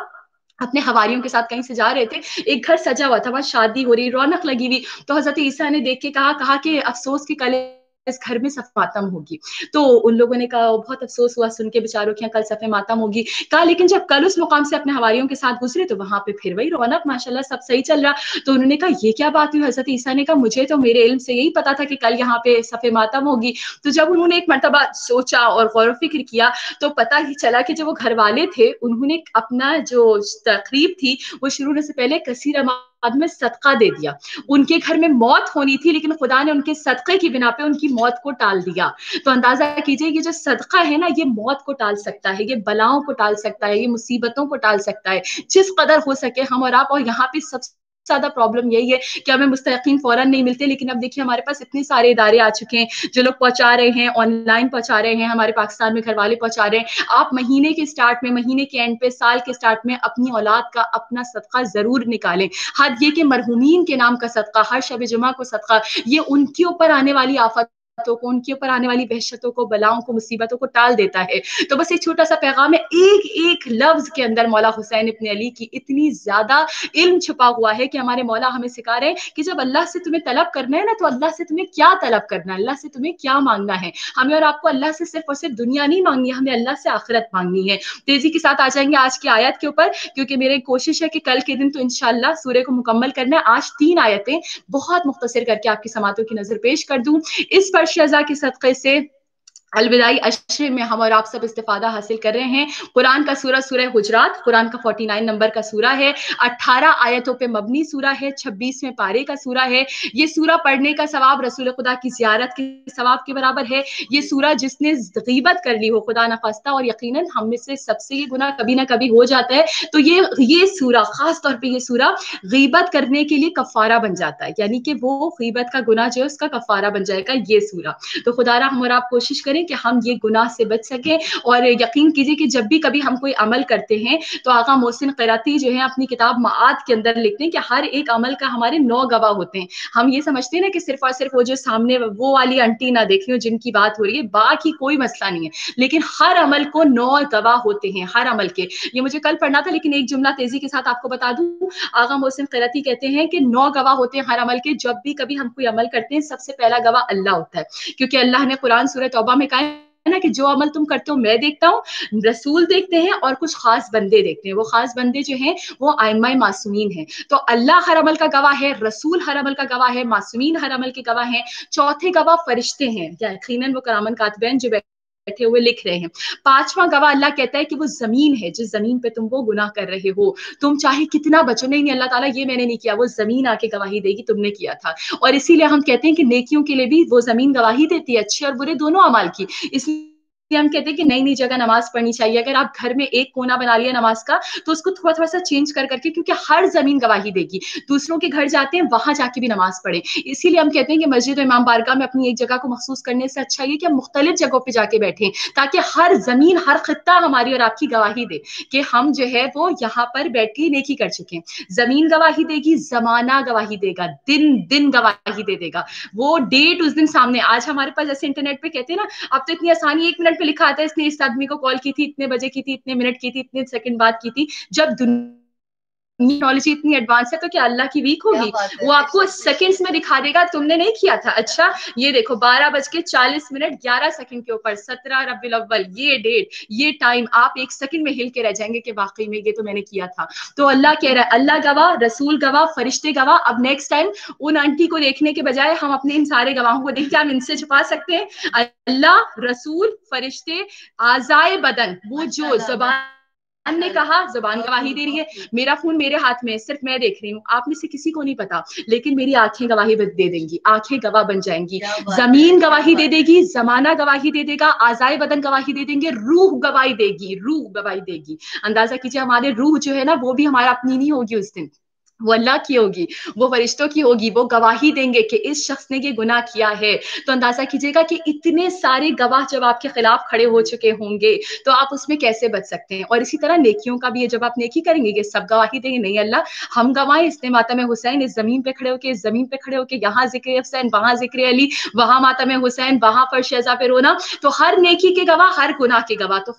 अपने हवारियों के साथ कहीं से जा रहे थे, एक घर सजा हुआ था, वहां शादी हो रही, रौनक लगी हुई। तो हजरत ईसा ने देख के कहा कि अफसोस की कल इस घर में सफ़े मातम होगी। तो उन लोगों ने कहा बहुत अफसोस हुआ सुन के बेचारों की, कल सफ़े मातम होगी। कहा लेकिन जब कल उस मुकाम से अपने हवारियों के साथ गुजरे तो वहां पे फिर वही रौनक, माशाल्लाह सब सही चल रहा। तो उन्होंने कहा ये क्या बात हुई? हजरत ईसा ने कहा मुझे तो मेरे इल्म से यही पता था कि कल यहाँ पे सफ़े मातम होगी। तो जब उन्होंने एक मरतबा सोचा और गौर फिक्र किया तो पता ही चला कि जो वो घर वाले थे उन्होंने अपना जो तकरीब थी वो शुरू होने से पहले कसीर बाद में सदका दे दिया। उनके घर में मौत होनी थी लेकिन खुदा ने उनके सदक़े की बिना पे उनकी मौत को टाल दिया। तो अंदाजा कीजिए ये जो सदका है ना, ये मौत को टाल सकता है, ये बलाओं को टाल सकता है, ये मुसीबतों को टाल सकता है। जिस कदर हो सके हम और आप, और यहाँ पे सबसे ज्यादा प्रॉब्लम यही है कि हमें मुस्तहिकीन फौरन नहीं मिलते, लेकिन अब देखिए हमारे पास इतने सारे इदारे आ चुके हैं जो लोग पहुंचा रहे हैं, ऑनलाइन पहुंचा रहे हैं, हमारे पाकिस्तान में घर वाले पहुंचा रहे हैं। आप महीने के स्टार्ट में, महीने के एंड पे, साल के स्टार्ट में अपनी औलाद का अपना सदका जरूर निकालें। हद ये कि मरहूमीन के नाम का सदका, हर शब जुमा को सदका, ये उनके ऊपर आने वाली आफत को, उनके ऊपर आने वाली वहशतों को, बलाओं को, मुसीबतों को टाल देता है। तो बस एक छोटा सा पैगाम है, एक एक लफ्ज के अंदर मौला हुसैन इब्न अली की इतनी ज्यादा इल्म छुपा हुआ है कि हमारे मौला हमें सिखा रहे हैं कि जब अल्लाह से तुम्हें तलब करना है ना, तो अल्लाह से तुम्हें क्या तलब करना है, अल्लाह से तुम्हें क्या मांगना है। हमें और आपको अल्लाह से सिर्फ और सिर्फ दुनिया नहीं मांगनी है, हमें अल्लाह से आखिरत मांगनी है। तेजी के साथ आ जाएंगे आज की आयत के ऊपर, क्योंकि मेरी कोशिश है कि कल के दिन तो इंशाअल्लाह सूरह को मुकम्मल करना है। आज 3 आयतें बहुत मुख्तसर करके आपकी समातों की नजर पेश कर दूं। इस परशज़ा के सदक़े से अलविदाई अशरे में हम और आप सब इस्तिफादा हासिल कर रहे हैं। कुरान का सूरा सूरह हुजरात, कुरान का 49 नंबर का सूरा है, 18 आयतों पे मबनी सूरा है, 26वें पारे का सूरा है। ये सूरा पढ़ने का सवाब रसूल खुदा की ज़ियारत के सवाब के बराबर है। ये सूरा जिसने गीबत कर ली हो खुदा न खास्ता, और यकीनन हम में से सबसे ये गुनाह कभी ना कभी हो जाता है, तो ये सूरा, खास तौर पे ये सूरा गीबत करने के लिए कफारा बन जाता है, यानी कि वो गीबत का गुनाह जो है उसका कफारा बन जाएगा ये सूरा। तो खुदारा हम और आप कोशिश करें कि हम ये गुनाह से बच सकें। और यकीन कीजिए कि जब भी कभी हम कोई अमल करते हैं तो आका मोहसिन क़राती जो है अपनी किताब माआद के अंदर लिखते हैं कि हर एक अमल का हमारे 9 गवाह होते हैं। हम ये समझते हैं ना कि सिर्फ और सिर्फ वो जो सामने वो वाली आंटी ना देख रही हो जिनकी बात हो रही है, बाकी कोई मसला नहीं है, लेकिन हर अमल को 9 गवाह होते हैं, हर अमल के। ये मुझे कल पढ़ना था लेकिन एक जुमला तेजी के साथ आपको बता दूं। आका मोहसिन क़राती कहते हैं कि 9 गवाह होते हैं हर अमल के। जब भी कभी हम कोई अमल करते हैं सबसे पहला गवाह अल्लाह होता है, क्योंकि अल्लाह ने कुरान सूरह तौबा में कहा है ना कि जो अमल तुम करते हो मैं देखता हूँ, रसूल देखते हैं और कुछ खास बंदे देखते हैं। वो खास बंदे जो हैं वो आइम्मा मासूमीन हैं। तो अल्लाह हर अमल का गवाह है, रसूल हर अमल का गवाह है, मासूमीन हर अमल के गवाह हैं। चौथे गवाह फरिश्ते हैं, यकीनन वो करामन कातिबैन जो बैठे हुए लिख रहे हैं। 5वां गवाह अल्लाह कहता है कि वो जमीन है, जिस जमीन पे तुम वो गुनाह कर रहे हो, तुम चाहे कितना बचो, नहीं अल्लाह ताला ये मैंने नहीं किया, वो जमीन आके गवाही देगी तुमने किया था। और इसीलिए हम कहते हैं कि नेकियों के लिए भी वो जमीन गवाही देती है, अच्छे और बुरे दोनों अमाल की। इसलिए हम कहते हैं कि नई नई जगह नमाज पढ़नी चाहिए। अगर आप घर में एक कोना बना लिया नमाज का, तो उसको थोड़ा थोड़ा सा चेंज कर करके, क्योंकि हर जमीन गवाही देगी। दूसरों के घर जाते हैं, वहां जाके भी नमाज पढ़े। इसीलिए हम कहते हैं कि मस्जिद और इमाम बारगाह में अपनी एक जगह को मखसूस करने से अच्छा है कि हम मुख्तलिफ जगहों पे जाके बैठे, ताकि हर जमीन, हर खित्ता हमारी और आपकी गवाही दे कि हम जो है वो यहाँ पर बैठ के नेकी कर चुके हैं। जमीन गवाही देगी, जमाना गवाही देगा, दिन दिन गवाही दे देगा, वो डेट उस दिन सामने। आज हमारे पास जैसे इंटरनेट पे कहते हैं ना, अब तो इतनी आसानी, 1 मिनट पे लिखा आता है इसने इस आदमी को कॉल की थी, इतने बजे की थी, इतने मिनट की थी, इतने सेकंड बाद की थी। जब टेक्नोलॉजी इतनी एडवांस है तो क्या अल्लाह की वीक होगी? वो आपको सेकंड्स में दिखा देगा तुमने नहीं किया था। अच्छा ये देखो 12:40 के ऊपर 17 रबीउल अव्वल, ये डेट, ये टाइम, आप 1 सेकंड में हिल के रह जाएंगे कि वाकई में ये तो मैंने किया था। तो अल्लाह कह रहा है, अल्लाह गवाह, रसूल गवाह, फरिश्ते गवाह। अब नेक्स्ट टाइम उन आंटी को देखने के बजाय हम अपने इन सारे गवाहों को देख के हम इनसे छुपा सकते हैं। अल्लाह, रसूल, फरिश्ते, आज़ाए बदन, वो जो ज़बान ने कहा, ज़बान गवाही दे रही है। मेरा फोन मेरे हाथ में, सिर्फ मैं देख रही हूँ, आप में से किसी को नहीं पता, लेकिन मेरी आंखें गवाही दे देंगी, आंखें गवाह बन जाएंगी, जमीन गवाही दे देगी, जमाना गवाही दे देगा, आज़ाए बदन गवाही दे देंगे, रूह गवाही देगी, रूह गवाही देगी। अंदाजा कीजिए हमारे रूह जो है ना, वो भी हमारा अपनी नहीं होगी उस दिन, वो अल्लाह की होगी, वो फरिश्तों की होगी। वो गवाही देंगे कि इस शख्स ने ये गुनाह किया है। तो अंदाजा कीजिएगा कि इतने सारे गवाह जब आपके खिलाफ खड़े हो चुके होंगे तो आप उसमें कैसे बच सकते हैं। और इसी तरह नेकियों का भी है, जब आप नेकी करेंगे ये सब गवाही देंगे, नहीं अल्लाह हम गवाएं, इसने मातम हुसैन इस जमीन पे खड़े होके, इस जमीन पे खड़े होके, यहाँ जिक्र हुसैन, वहां जिक्र अली, वहां मातम हुसैन, वहां पर शहजा पे रोना। तो हर नेकी के गवाह, हर गुनाह के गवाह। तो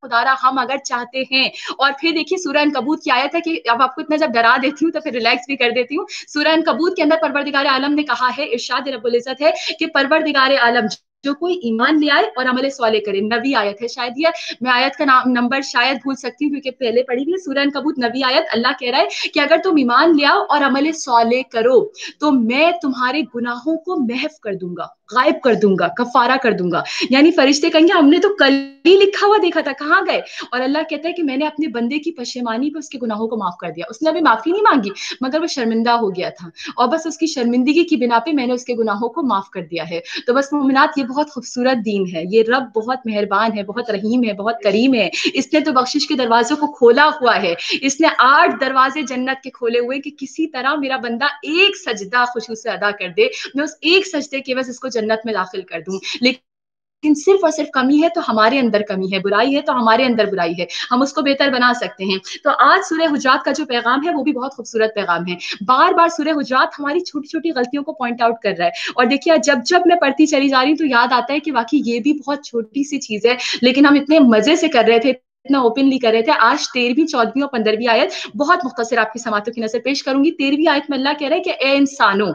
खुदारा हम अगर चाहते हैं, और फिर देखिए सूरह अनकबूत की आयत है कि अब आपको इतना जब डरा देती हूँ तो फिर रिलैक्स भी कर देती हूँ। सूरह अनकबूत के अंदर परवरदिगार आलम ने कहा है, इरशाद रब्बुल इज्जत है कि परवरदिगार आलम जो कोई ईमान ले आए और अमल स्वाले करे, नबी आयत है शायद ये, मैं आयत का नंबर शायद भूल सकती हूँ क्योंकि पहले पढ़ी हुई सूरह अनकबूत नबी आयत। अल्लाह कह रहा है कि अगर तुम ईमान ले आओ और अमल स्वाले करो तो मैं तुम्हारे गुनाहों को महफ कर दूंगा। غائب कर दूंगा, कफारा कर दूंगा। यानी फरिश्ते कहेंगे हमने तो कल ही लिखा हुआ देखा था, कहाँ गए? और अल्लाह कहता है कि मैंने अपने बंदे की पशेमानी पे उसके गुनाहों को माफ कर दिया। उसने अभी माफी नहीं मांगी मगर वो शर्मिंदा हो गया था और बस उसकी शर्मिंदगी की बिना पे मैंने उसके गुनाहों को माफ कर दिया है। तो बस मोमिनात, ये बहुत खूबसूरत दीन है, ये रब बहुत मेहरबान है, बहुत रहीम है, बहुत करीम है। इसने तो बख्शिश के दरवाजों को खोला हुआ है, इसने 8 दरवाजे जन्नत के खोले हुए कि किसी तरह मेरा बंदा एक सजदा खुशू से अदा कर दे, मैं उस एक सजदे के बस इसको जन्नत में दाखिल कर दूं। लेकिन सिर्फ और सिर्फ कमी है तो हमारे अंदर कमी है, बुराई है तो हमारे अंदर बुराई है, हम उसको बेहतर बना सकते हैं। तो आज सूरह हुजरात का जो पैगाम है वो भी बहुत खूबसूरत पैगाम है। बार बार सूरह हुजरात हमारी छोटी छोटी गलतियों को पॉइंट आउट कर रहा है। और देखिए जब जब मैं पढ़ती चली जा रही हूँ तो याद आता है कि वाकई ये भी बहुत छोटी सी चीज है, लेकिन हम इतने मजे से कर रहे थे, इतना ओपनली कर रहे थे। आज 13वीं, 14वीं और 15वीं आयत बहुत मुख्तसर आपकी समातों की नजर पेश करूंगी। 13वीं आयत में अल्लाह कह रहा है कि ए इंसानों,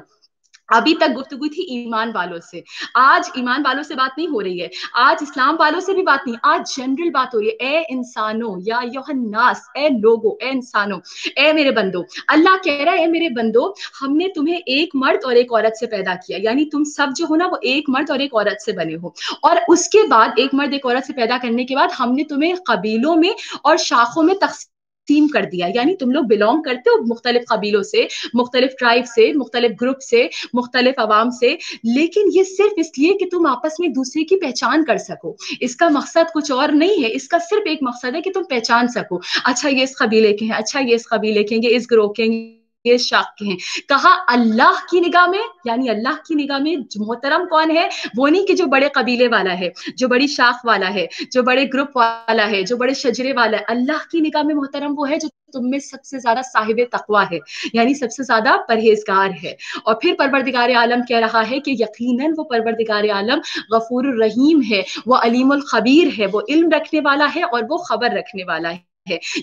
अभी तक गुफ्तगू थी ईमान वालों से, आज ईमान वालों से बात नहीं हो रही है, आज इस्लाम वालों से भी बात नहीं, आज जनरल बात हो रही है। ए इंसानों या योहन्नास, ए लोगो, ए इंसानों, ए मेरे बंदो। अल्लाह कह रहा है ए मेरे बंदो, हमने तुम्हें एक मर्द और एक औरत से पैदा किया, यानी तुम सब जो हो ना वो एक मर्द और एक औरत से बने हो। और उसके बाद एक मर्द एक औरत से पैदा करने के बाद हमने तुम्हें कबीलों में और शाखों में तकसीम कर दिया, यानी तुम लोग बिलोंग करते हो मुख्तलिफ कबीलों से, मुख्तलिफ ट्राइब से, मुख्तलिफ ग्रुप से, मुख्तलिफ अवाम से, लेकिन ये सिर्फ इसलिए कि तुम आपस में एक दूसरे की पहचान कर सको। इसका मकसद कुछ और नहीं है, इसका सिर्फ एक मकसद है कि तुम पहचान सको। अच्छा ये इस कबीले के हैं, अच्छा ये इस कबीले के हैं, ये इस ग्रोह के हैं, ये शाख के हैं। कहा अल्लाह की निगाह में, यानी अल्लाह की निगाह में मोहतरम कौन है? वो नहीं कि जो बड़े कबीले वाला है, जो बड़ी शाख वाला है, जो बड़े ग्रुप वाला है, जो बड़े शजरे वाला है। अल्लाह की निगाह में मोहतरम वो है जो तुम में सबसे ज्यादा साहिब तकवा है, यानी सबसे ज्यादा परहेजगार है। और फिर परवरदिगार आलम कह रहा है कि यकीनन वो परवरदिगार आलम गफूर रहीम है, वो अलीमुल खबीर है, वो इल्म रखने वाला है और वो खबर रखने वाला है।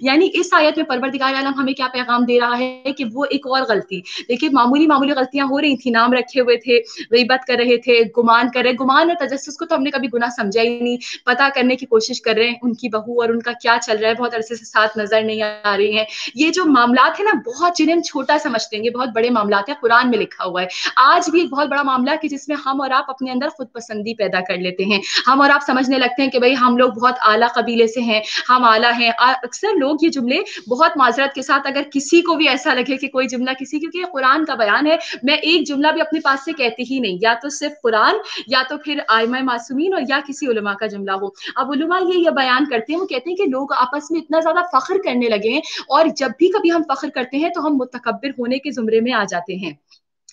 यानी इस आयत में परवरदिगार आलम हमें क्या पैगाम दे रहा है कि वो एक और गलती, देखिए मामूली मामूली गलतियां हो रही थी, नाम रखे हुए थे, गीबत कर रहे थे, गुमान कर रहे, गुमान और तजस्सुस को तो हमने कभी गुनाह समझा ही नहीं, पता करने की कोशिश कर रहे हैं उनकी बहू और उनका क्या चल रहा है, बहुत अरसे से साथ नजर नहीं आ रही है। ये जो मामलात है ना, बहुत जिन्हें हम छोटा समझते हैं, बहुत बड़े मामलात है, कुरान में लिखा हुआ है। आज भी एक बहुत बड़ा मामला है कि जिसमें हम और आप अपने अंदर खुद पसंदी पैदा कर लेते हैं। हम और आप समझने लगते हैं कि भाई हम लोग बहुत आला कबीले से हैं, हम आला हैं। अक्सर लोग ये जुमले बहुत माजरत के साथ, अगर किसी को भी ऐसा लगे कि कोई जुमला किसी, क्योंकि ये कुरान का बयान है, मैं एक जुमला भी अपने पास से कहती ही नहीं, या तो सिर्फ कुरान या तो फिर आइमा मासूमीन और या किसी उलमा का जुमला हो। अब उलमा ये बयान करते हैं, वो कहते हैं कि लोग आपस में इतना ज्यादा फख्र करने लगे हैं और जब भी कभी हम फख्र करते हैं तो हम मुतकब्बिर होने के जुमरे में आ जाते हैं,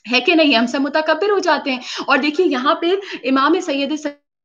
है कि नहीं? हम सब मुतकब्बिर हो जाते हैं। और देखिए यहाँ पे इमाम सैयद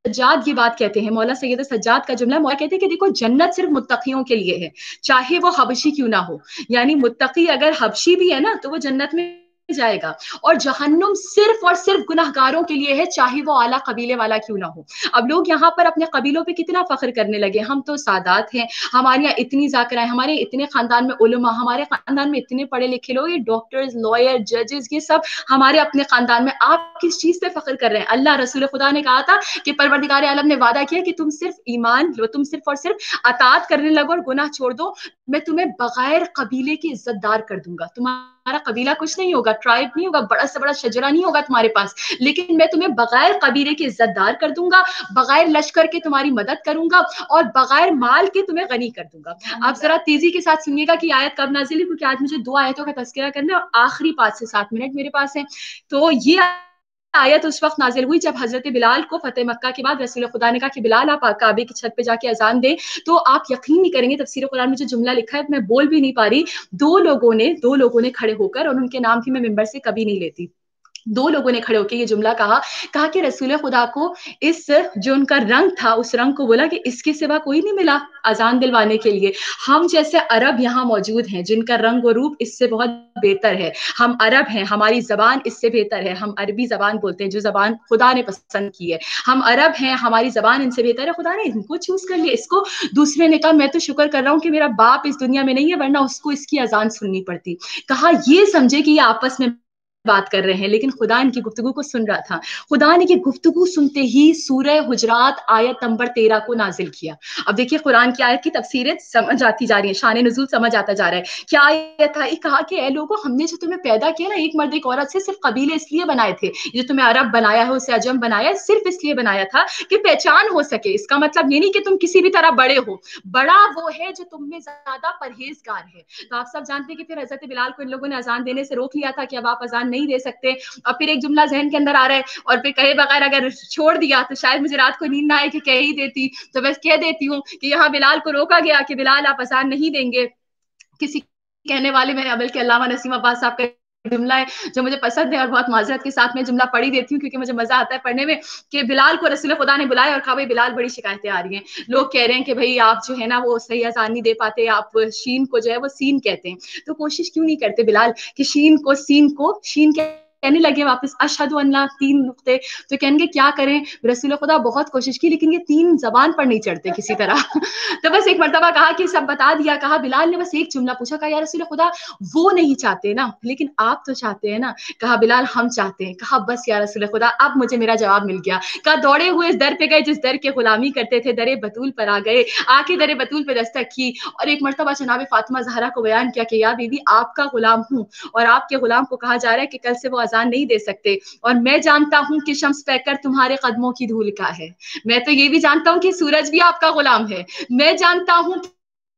सज्जाद ये बात कहते हैं, मौला सैयद सज्जाद का जुमला, मौला कहते हैं कि देखो जन्नत सिर्फ मुत्तकियों के लिए है, चाहे वो हबशी क्यों ना हो, यानी मुत्तकी अगर हबशी भी है ना तो वो जन्नत में जाएगा, और जहन्नुम सिर्फ और सिर्फ गुनाहगारों के लिए है, चाहे वो आला कबीले वाला क्यों ना हो। अब लोग यहाँ पर अपने कबीलों पे कितना फख्र करने लगे, हम तो सादात हैं, हमारे यहाँ इतनी जाकराएं, हमारे इतने खानदान में उलमा, हमारे खानदान में इतने पढ़े लिखे लोग, ये डॉक्टर्स, लॉयर, जजेस, ये सब हमारे अपने खानदान में। आप किस चीज पे फख्र कर रहे हैं? अल्लाह रसूल खुदा ने कहा था कि परवरदिगार आलम ने वादा किया कि तुम सिर्फ ईमान लो, तुम सिर्फ और सिर्फ अतात करने लगो और गुनाह छोड़ दो, मैं तुम्हें बगैर कबीले के इज्जतदार कर दूंगा। तुम्हारा कबीला कुछ नहीं होगा, ट्राइब नहीं होगा, बड़ा से बड़ा शजरा नहीं होगा तुम्हारे पास, लेकिन मैं तुम्हें बगैर कबीले के इज्जतदार कर दूंगा, बगैर लश्कर के तुम्हारी मदद करूंगा और बगैर माल के तुम्हें गनी कर दूंगा। आप जरा तेजी के साथ सुनिएगा कि आयत कब नाजिल हुई, क्योंकि आज मुझे 2 आयतों का तज़किरा करना है और आखिरी 5 से 7 मिनट मेरे पास है। तो ये आयत उस वक्त नाजिल हुई जब हजरत बिलाल को फतेह मक्का के बाद रसूल खुदा ने कहा कि बिलाल आप काबे की छत पे जाके अजान दें। तो आप यकीन नहीं करेंगे, तफसीर कुरान में जो जुमला लिखा है मैं बोल भी नहीं पा रही, दो लोगों ने खड़े होकर, और उनके नाम भी मैं मिंबर से कभी नहीं लेती, 2 लोगों ने खड़े होकर ये जुमला कहा कि रसूल खुदा को इस जो उनका रंग था उस रंग को बोला कि इसके सिवा कोई नहीं मिला अजान दिलवाने के लिए। हम जैसे अरब यहाँ मौजूद हैं जिनका रंग और रूप इससे बहुत बेहतर है, हम अरब हैं, हमारी जबान इससे बेहतर है, हम अरबी जबान बोलते हैं जो जबान खुदा ने पसंद की है, हम अरब हैं, हमारी जबान इनसे बेहतर है, खुदा ने इनको चूज कर लिया, इसको। दूसरे ने कहा मैं तो शुक्र कर रहा हूँ कि मेरा बाप इस दुनिया में नहीं है, वरना उसको इसकी अजान सुननी पड़ती। कहा ये समझे कि ये आपस में بات کر رہے ہیں لیکن خدا ان کی گفتگو کو سن رہا تھا. خدا نے یہ گفتگو سنتے ہی سورہ حجرات آیت نمبر 13 کو نازل کیا. اب دیکھیے قرآن کی آیت کی تفسیریں سمجھ آتی جا رہی ہیں, شان نزول سمجھ آتا جا رہا ہے. کیا آیت تھا؟ یہ کہا کہ اے لوگوں, ہم نے جو تمہیں پیدا کیا نا ایک مرد ایک عورت سے, صرف قبیلے اس لیے بنائے تھے, جو تمہیں عرب بنایا ہے اسے عجم بنایا, صرف اس لیے بنایا تھا کہ پہچان ہو سکے. اس کا مطلب یہ نہیں کہ تم کسی بھی طرح بڑے ہو, بڑا وہ ہے جو تم میں زیادہ پرہیزگار ہے. تو آپ سب جانتے ہیں کہ پھر حضرت بلال کو ان لوگوں نے اذان دینے سے روک لیا تھا کہ اب آپ اذان نہیں دے سکتے. اور پھر ایک جملہ ذہن کے اندر آ رہا ہے, اور پھر کہے بغیر اگر چھوڑ دیا تو شاید مجھے رات کو نیند نہ آئے کہ کہہ ہی دیتی, تو بس کہہ دیتی ہوں کہ یہاں بلال کو روکا گیا کہ بلال آپ اذان نہیں دیں گے. کسی کہنے والے میں نے بلکہ علامہ نسیم عباس صاحب کا جملہ ہے جو مجھے پسند ہے, اور بہت معذرت کے ساتھ میں جملہ پڑھی دیتی ہوں کیونکہ مجھے مزہ آتا ہے پڑھنے میں, کہ بلال کو رسول خدا نے بلایا اور کہا بھائی بلال بڑی شکایتیں آ رہی ہیں, لوگ کہہ رہے ہیں کہ بھائی آپ جو ہے نا وہ صحیح اذان نہیں دے پاتے, آپ شین کو جو ہے وہ سین کہتے ہیں, تو کوشش کیوں نہیں کرتے بلال کہ شین کو شین کہنے لگے واپس اشہد ان لا 3 نقطے, تو کہیں گے کیا کریں, رسول خدا بہت کوشش کی لیکن یہ 3 زبان پر نہیں چڑھتے کسی طرح. تو بس ایک مرتبہ کہا کہ سب بتا دیا, کہا بلال نے بس ایک جملہ پوچھا, کہا یا رسول خدا وہ نہیں چاہتے نا لیکن آپ تو چاہتے ہیں نا. کہا بلال ہم چاہتے ہیں. کہا بس یا رسول خدا اب مجھے میرا جواب مل گیا. کہا دوڑے ہوئے اس در پہ گئے جس در کے غلامی کرتے تھے, در بتول پر آ گئے, آ کے در بتول پہ دستک کی, اور ایک مرتبہ جناب فاطمہ زہرا کو بیان کیا کہ یا بی بی آپ کا غلام ہوں, اور آپ کے غلام کو کہا جا رہا ہے کہ کل سے وہ اذان نہیں دے سکتے, اور میں جانتا ہوں کہ شمس پیکر تمہارے قدموں کی دھول کا ہے, میں تو یہ بھی جانتا ہوں کہ سورج بھی آپ کا غلام ہے, میں جانتا ہوں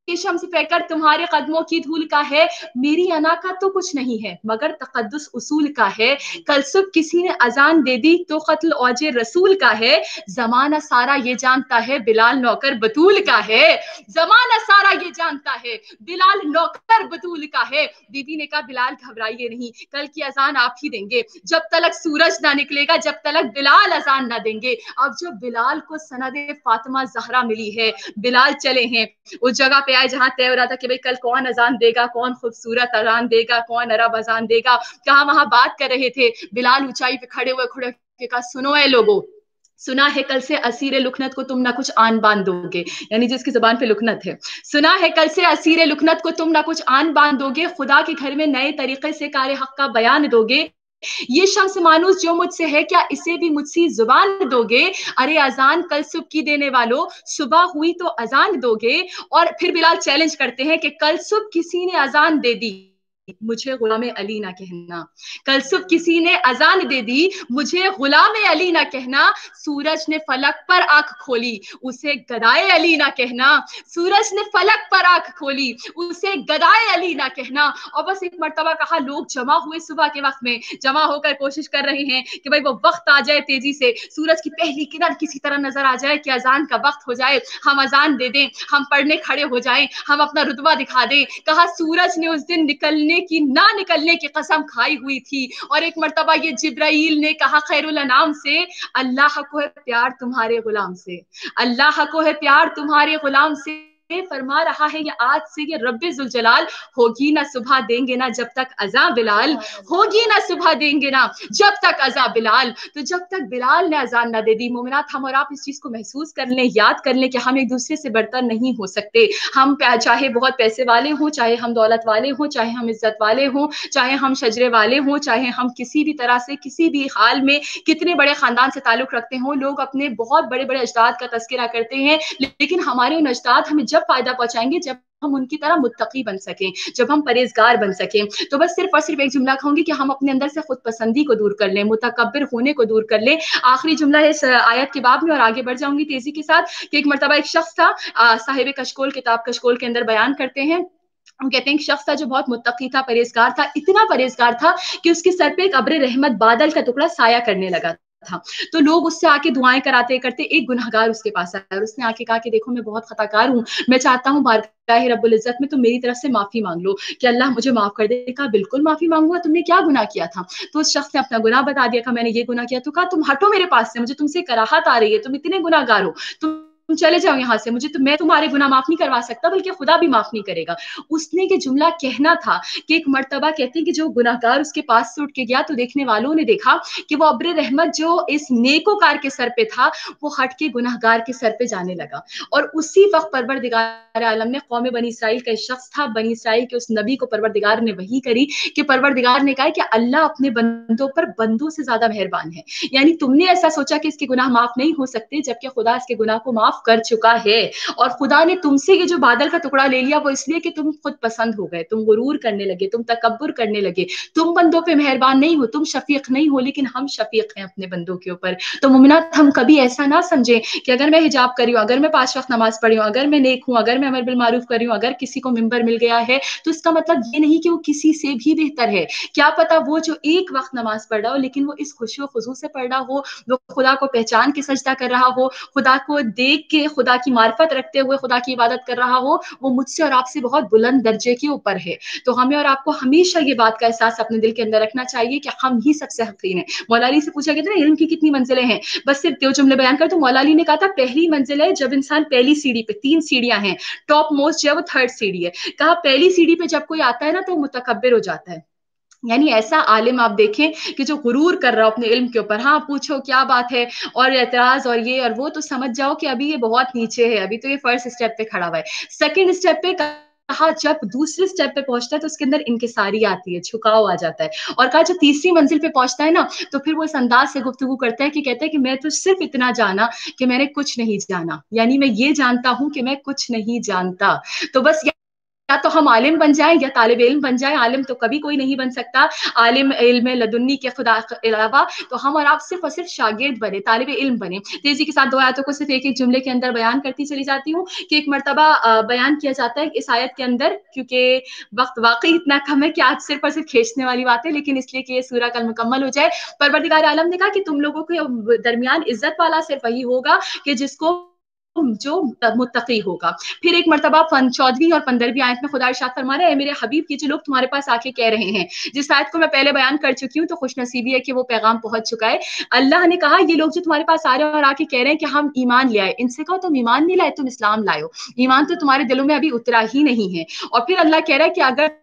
کہ شمس پیکر تمہارے قدموں کی دھول کا ہے, میری انا کا تو کچھ نہیں ہے مگر تقدس اصول کا ہے, کل صبح کسی نے اذان دے دی تو قتل اوج رسول کا ہے, زمانہ سارا یہ جانتا ہے بلال نوکر بتول کا ہے, زمانہ سارا یہ جانتا ہے بلال نوکر بتول کا ہے. بی بی نے کہا بلال گھبرائیے نہیں, کل کی اذان آپ ہی دیں گے, جب تلک سورج نہ نکلے گا جب تلک بلال اذان نہ دیں گے. اب جو بلال کو سند فاطمہ زہرا ملی ہے, بلال چلے ہیں اس جگہ پہ آئے جہاں طے ہو رہا تھا کہ بھئی کل کون اذان دے گا, کون خوبصورت اذان دے گا, کون عرب اذان دے گا, کہاں وہاں بات کر رہے تھے. بلال اونچائی پہ کھڑے ہوئے کہا سنو اے لوگوں, سنا ہے کل سے اسیر لکنت کو تم نہ کچھ آن باندھ دو گے, یعنی جس کی زبان پہ لکنت ہے, سنا ہے کل سے اسیر لکنت کو تم نہ کچھ آن باندھ دو گے, خدا کے گھر میں نئے طریقے سے کار حق کا بیان دو گے, یہ شمس مانوس جو مجھ سے ہے کیا اسے بھی مجھ سے زبان دو گے, ارے اذان کل صبح کی دینے والوں صبح ہوئی تو اذان دو گے. اور پھر بلال چیلنج کرتے ہیں کہ کل صبح کسی نے اذان دے دی مجھے غلام علی نہ کہنا, کل صبح کسی نے اذان دے دی مجھے غلام علی نہ کہنا, سورج نے فلک پر آنکھ کھولی اسے گدائے علی نہ کہنا, سورج نے فلک پر آنکھ کھولی اسے گدائے علی نہ کہنا. اور بس ایک مرتبہ کہا لوگ جمع ہوئے صبح کے وقت میں, جمع ہو کر کوشش کر رہے ہیں کہ بھائی وہ وقت آ جائے تیزی سے, سورج کی پہلی کرن کسی طرح نظر آ جائے کہ اذان کا وقت ہو جائے, ہم اذان دے دیں, ہم پڑھنے کھڑے ہو جائیں, ہم اپنا رتبہ دکھا دیں. کہا سورج نے اس دن نکلنے کی نہ نکلنے کی قسم کھائی ہوئی تھی, اور ایک مرتبہ یہ جبرائیل نے کہا خیر الانام سے, اللہ کو ہے پیار تمہارے غلام سے, اللہ کو ہے پیار تمہارے غلام سے, فرما رہا ہے یہ آج سے یہ رب ذوالجلال, ہوگی نہ صبح دیں گے نا جب تک اذان بلال, ہوگی نہ صبح دیں گے نا جب تک اذان بلال. تو جب تک بلال نے اذان نہ دے دی, مومنات ہم اور آپ اس چیز کو محسوس کر لیں, یاد کر لیں کہ ہم ایک دوسرے سے برتر نہیں ہو سکتے. ہم چاہے بہت پیسے والے ہوں, چاہے ہم دولت والے ہوں, چاہے ہم عزت والے ہوں, چاہے ہم شجرے والے ہوں, چاہے ہم کسی بھی طرح سے کسی بھی حال میں کتنے بڑے خاندان سے تعلق رکھتے ہوں. لوگ اپنے بہت بڑے بڑے اجداد کا تذکرہ کرتے ہیں, لیکن ہمارے ان اجداد ہمیں جب فائدہ پہنچائیں گے جب ہم ان کی طرح متقی بن سکیں, جب ہم پرہیزگار بن سکیں. تو بس صرف اور صرف ایک جملہ کہوں گی کہ ہم اپنے اندر سے خود پسندی کو دور کر لیں, متکبر ہونے کو دور کر لیں. آخری جملہ ہے اس آیت کے باب میں, اور آگے بڑھ جاؤں گی تیزی کے ساتھ, کہ ایک مرتبہ ایک شخص تھا, صاحب کشکول کتاب کشکول کے اندر بیان کرتے ہیں, ہم کہتے ہیں ایک شخص تھا جو بہت متقی تھا, پرہیزگار تھا, اتنا پرہیزگار تھا کہ اس کے سر پہ ایک ابر رحمت بادل کا ٹکڑا سایہ کرنے لگا تھا. تو لوگ اس سے آ کے دعائیں کراتے کرتے, ایک گنہگار اس کے پاس آیا اور اس نے آ کے کہا کہ دیکھو میں بہت خطا کار ہوں, میں چاہتا ہوں بارگاہ رب العزت میں تم میری طرف سے معافی مانگ لو کہ اللہ مجھے معاف کر دے. کہا بالکل معافی مانگوں گا, تم نے کیا گناہ کیا تھا؟ تو اس شخص نے اپنا گناہ بتا دیا, کہا میں نے یہ گناہ کیا. تو کہا تم ہٹو میرے پاس سے, مجھے تم سے کراہت آ رہی ہے, تم اتنے گناہ گار ہو, تم तुम चले जाओ यहाँ से, मैं तुम्हारे गुनाह माफ नहीं करवा सकता, बल्कि खुदा भी माफ नहीं करेगा। उसने ये जुमला कहना था कि एक मर्तबा कहते हैं कि जो गुनाहगार उसके पास से उठ के गया तो देखने वालों ने देखा कि वो अब्र रहमत जो इस नेकोकार के सर पे था वो हट के गुनाहगार के सर पे जाने लगा। और उसी वक्त परवरदिगार आलम ने कौम बनी इसराइल का शख्स था, बनी इसराइल के उस नबी को परवरदिगार ने वही करी कि परवरदिगार ने कहा कि अल्लाह अपने बंदों पर बंदों से ज्यादा मेहरबान है। यानी तुमने ऐसा सोचा कि इसके गुनाह माफ नहीं हो सकते, जबकि खुदा इसके गुनाह को माफ कर चुका है। और खुदा ने तुमसे ये जो बादल का टुकड़ा ले लिया वो इसलिए कि तुम खुद पसंद हो गए, तुम गुरूर करने लगे, तुम तकब्बुर करने लगे, तुम बंदों पे मेहरबान नहीं हो, तुम शफीक नहीं हो, लेकिन हम शफीक हैं अपने बंदों के ऊपर। तो मुमिनात, हम कभी ऐसा ना समझे कि अगर मैं हिजाब करी हूँ, अगर मैं 5 वक्त नमाज पढ़ी हूँ, अगर मैं नेक हूँ, अगर मैं अमर बिल मारूफ करी हूँ, अगर किसी को मिंबर मिल गया है, तो इसका मतलब ये नहीं कि वो किसी से भी बेहतर है। क्या पता वो जो 1 वक्त नमाज पढ़ रहा हो, लेकिन वो इस खुशी और खुजू से पढ़ रहा हो, वो खुदा को पहचान के सजदा कर रहा हो, खुदा को देख के खुदा की मार्फत रखते हुए खुदा की इबादत कर रहा हो, वो मुझसे और आपसे बहुत बुलंद दर्जे के ऊपर है। तो हमें और आपको हमेशा ये बात का एहसास अपने दिल के अंदर रखना चाहिए कि हम ही सबसे हकीन है। मौला अली से पूछा गया था ना इल्म की कितनी मंजिलें हैं, बस सिर्फ 2 जुमले बयान कर। तो मौला अली ने कहा था पहली मंजिल है जब इंसान पहली सीढ़ी पे, 3 सीढ़ियां हैं, टॉप मोस्ट जो है वो 3rd सीढ़ी है। कहा पहली सीढ़ी पे जब कोई आता है ना तो मुतकब्बिर हो जाता है। यानी ऐसा आलिम आप देखें कि जो गुरूर कर रहा हो अपने इल्म के ऊपर, हाँ पूछो क्या बात है और एतराज और ये और वो, तो समझ जाओ कि अभी ये बहुत नीचे है, अभी तो ये फर्स्ट स्टेप पे खड़ा हुआ है। सेकंड स्टेप पे कहा जब दूसरे स्टेप पे पहुंचता है तो उसके अंदर इनकिसारी आती है, झुकाव आ जाता है। और कहा जब तीसरी मंजिल पे पहुंचता है ना तो फिर वो इस अंदाज से गुफ्तगू करता है कि कहता है कि मैं तो सिर्फ इतना जाना कि मैंने कुछ नहीं जाना, यानी मैं ये जानता हूं कि मैं कुछ नहीं जानता। तो बस या तो हम आलिम बन जाएं या तालिब इल्म बन जाएं। आलिम तो कभी कोई नहीं बन सकता, आलिम इल्म लदुन्नी के खुदा के अलावा। तो हम और आप सिर्फ और सिर्फ शागिर्द बने, तालिब इल्म बने। तेजी के साथ 2 आयतों को सिर्फ एक जुमले के अंदर बयान करती चली जाती हूँ कि एक मर्तबा बयान किया जाता है इस आयत के अंदर, क्योंकि वक्त वाकई इतना कम है कि आज सिर्फ और सिर्फ खींचने वाली बात है, लेकिन इसलिए कि ये सूरह कल मुकम्मल हो जाए। परवरदिगार आलम ने कहा कि तुम लोगों के दरमियान इज्जत वाला सिर्फ वही होगा कि जिसको जो मुत्तकी होगा। फिर एक मर्तबा 14वीं और 15वीं आयत में खुदा इरशाद फरमा रहा है, मेरे हबीब की जो लोग तुम्हारे पास आके कह रहे हैं, जिस आयत को मैं पहले बयान कर चुकी हूँ, तो खुशनसीबी है कि वो पैगाम पहुंच चुका है। अल्लाह ने कहा ये लोग जो तुम्हारे पास आ रहे हैं और आके कह रहे हैं कि हम ईमान ले आए, इनसे कहो तुम ईमान नहीं लाए, तुम इस्लाम लाओ, ईमान तो तुम्हारे दिलों में अभी उतरा ही नहीं है। और फिर अल्लाह कह रहा है कि अगर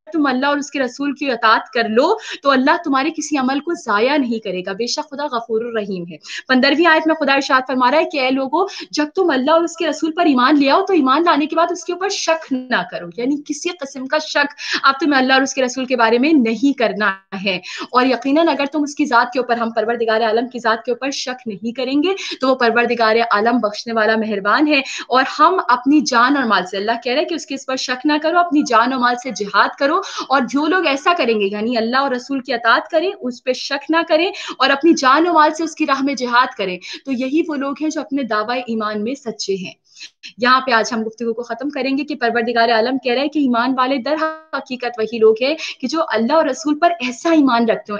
तुम अल्लाह और उसके रसूल की अतात कर लो तो अल्लाह तुम्हारे किसी अमल को जाया नहीं करेगा, बेशक खुदा गफूरुर रहीम है। 15वीं आयत में खुदा इरशाद फरमा रहा है कि ऐ लोगों, जब तुम अल्लाह और उसके रसूल पर ईमान ले आओ तो ईमान लाने के बाद उसके ऊपर शक ना करो, यानी किसी किस्म का शक अब तुम्हें अल्लाह और उसके रसूल के बारे में नहीं करना है। और यकीनन अगर तुम उसकी जात के ऊपर, हम परवरदिगार आलम की जात के ऊपर शक नहीं करेंगे तो वो परवरदिगार आलम बख्शने वाला मेहरबान है। और हम अपनी जान और माल से, अल्लाह कह रहे हैं कि उसके इस पर शक ना करो, अपनी जान और माल से जिहाद करो। और जो लोग ऐसा करेंगे यानी अल्लाह और रसूल की अतात करें, उस पर शक ना करें और अपनी जान और माल से उसकी राह में जिहाद करें, तो यही वो लोग हैं जो अपने दावा ईमान में सच्चे हैं। यहाँ पे आज हम गुफ्तगू को खत्म करेंगे कि परवरदिगार आलम कह रहा है कि ईमान वाले दर हकीकत वही लोग हैं कि जो अल्लाह और रसूल पर ऐसा ईमान रखते हो,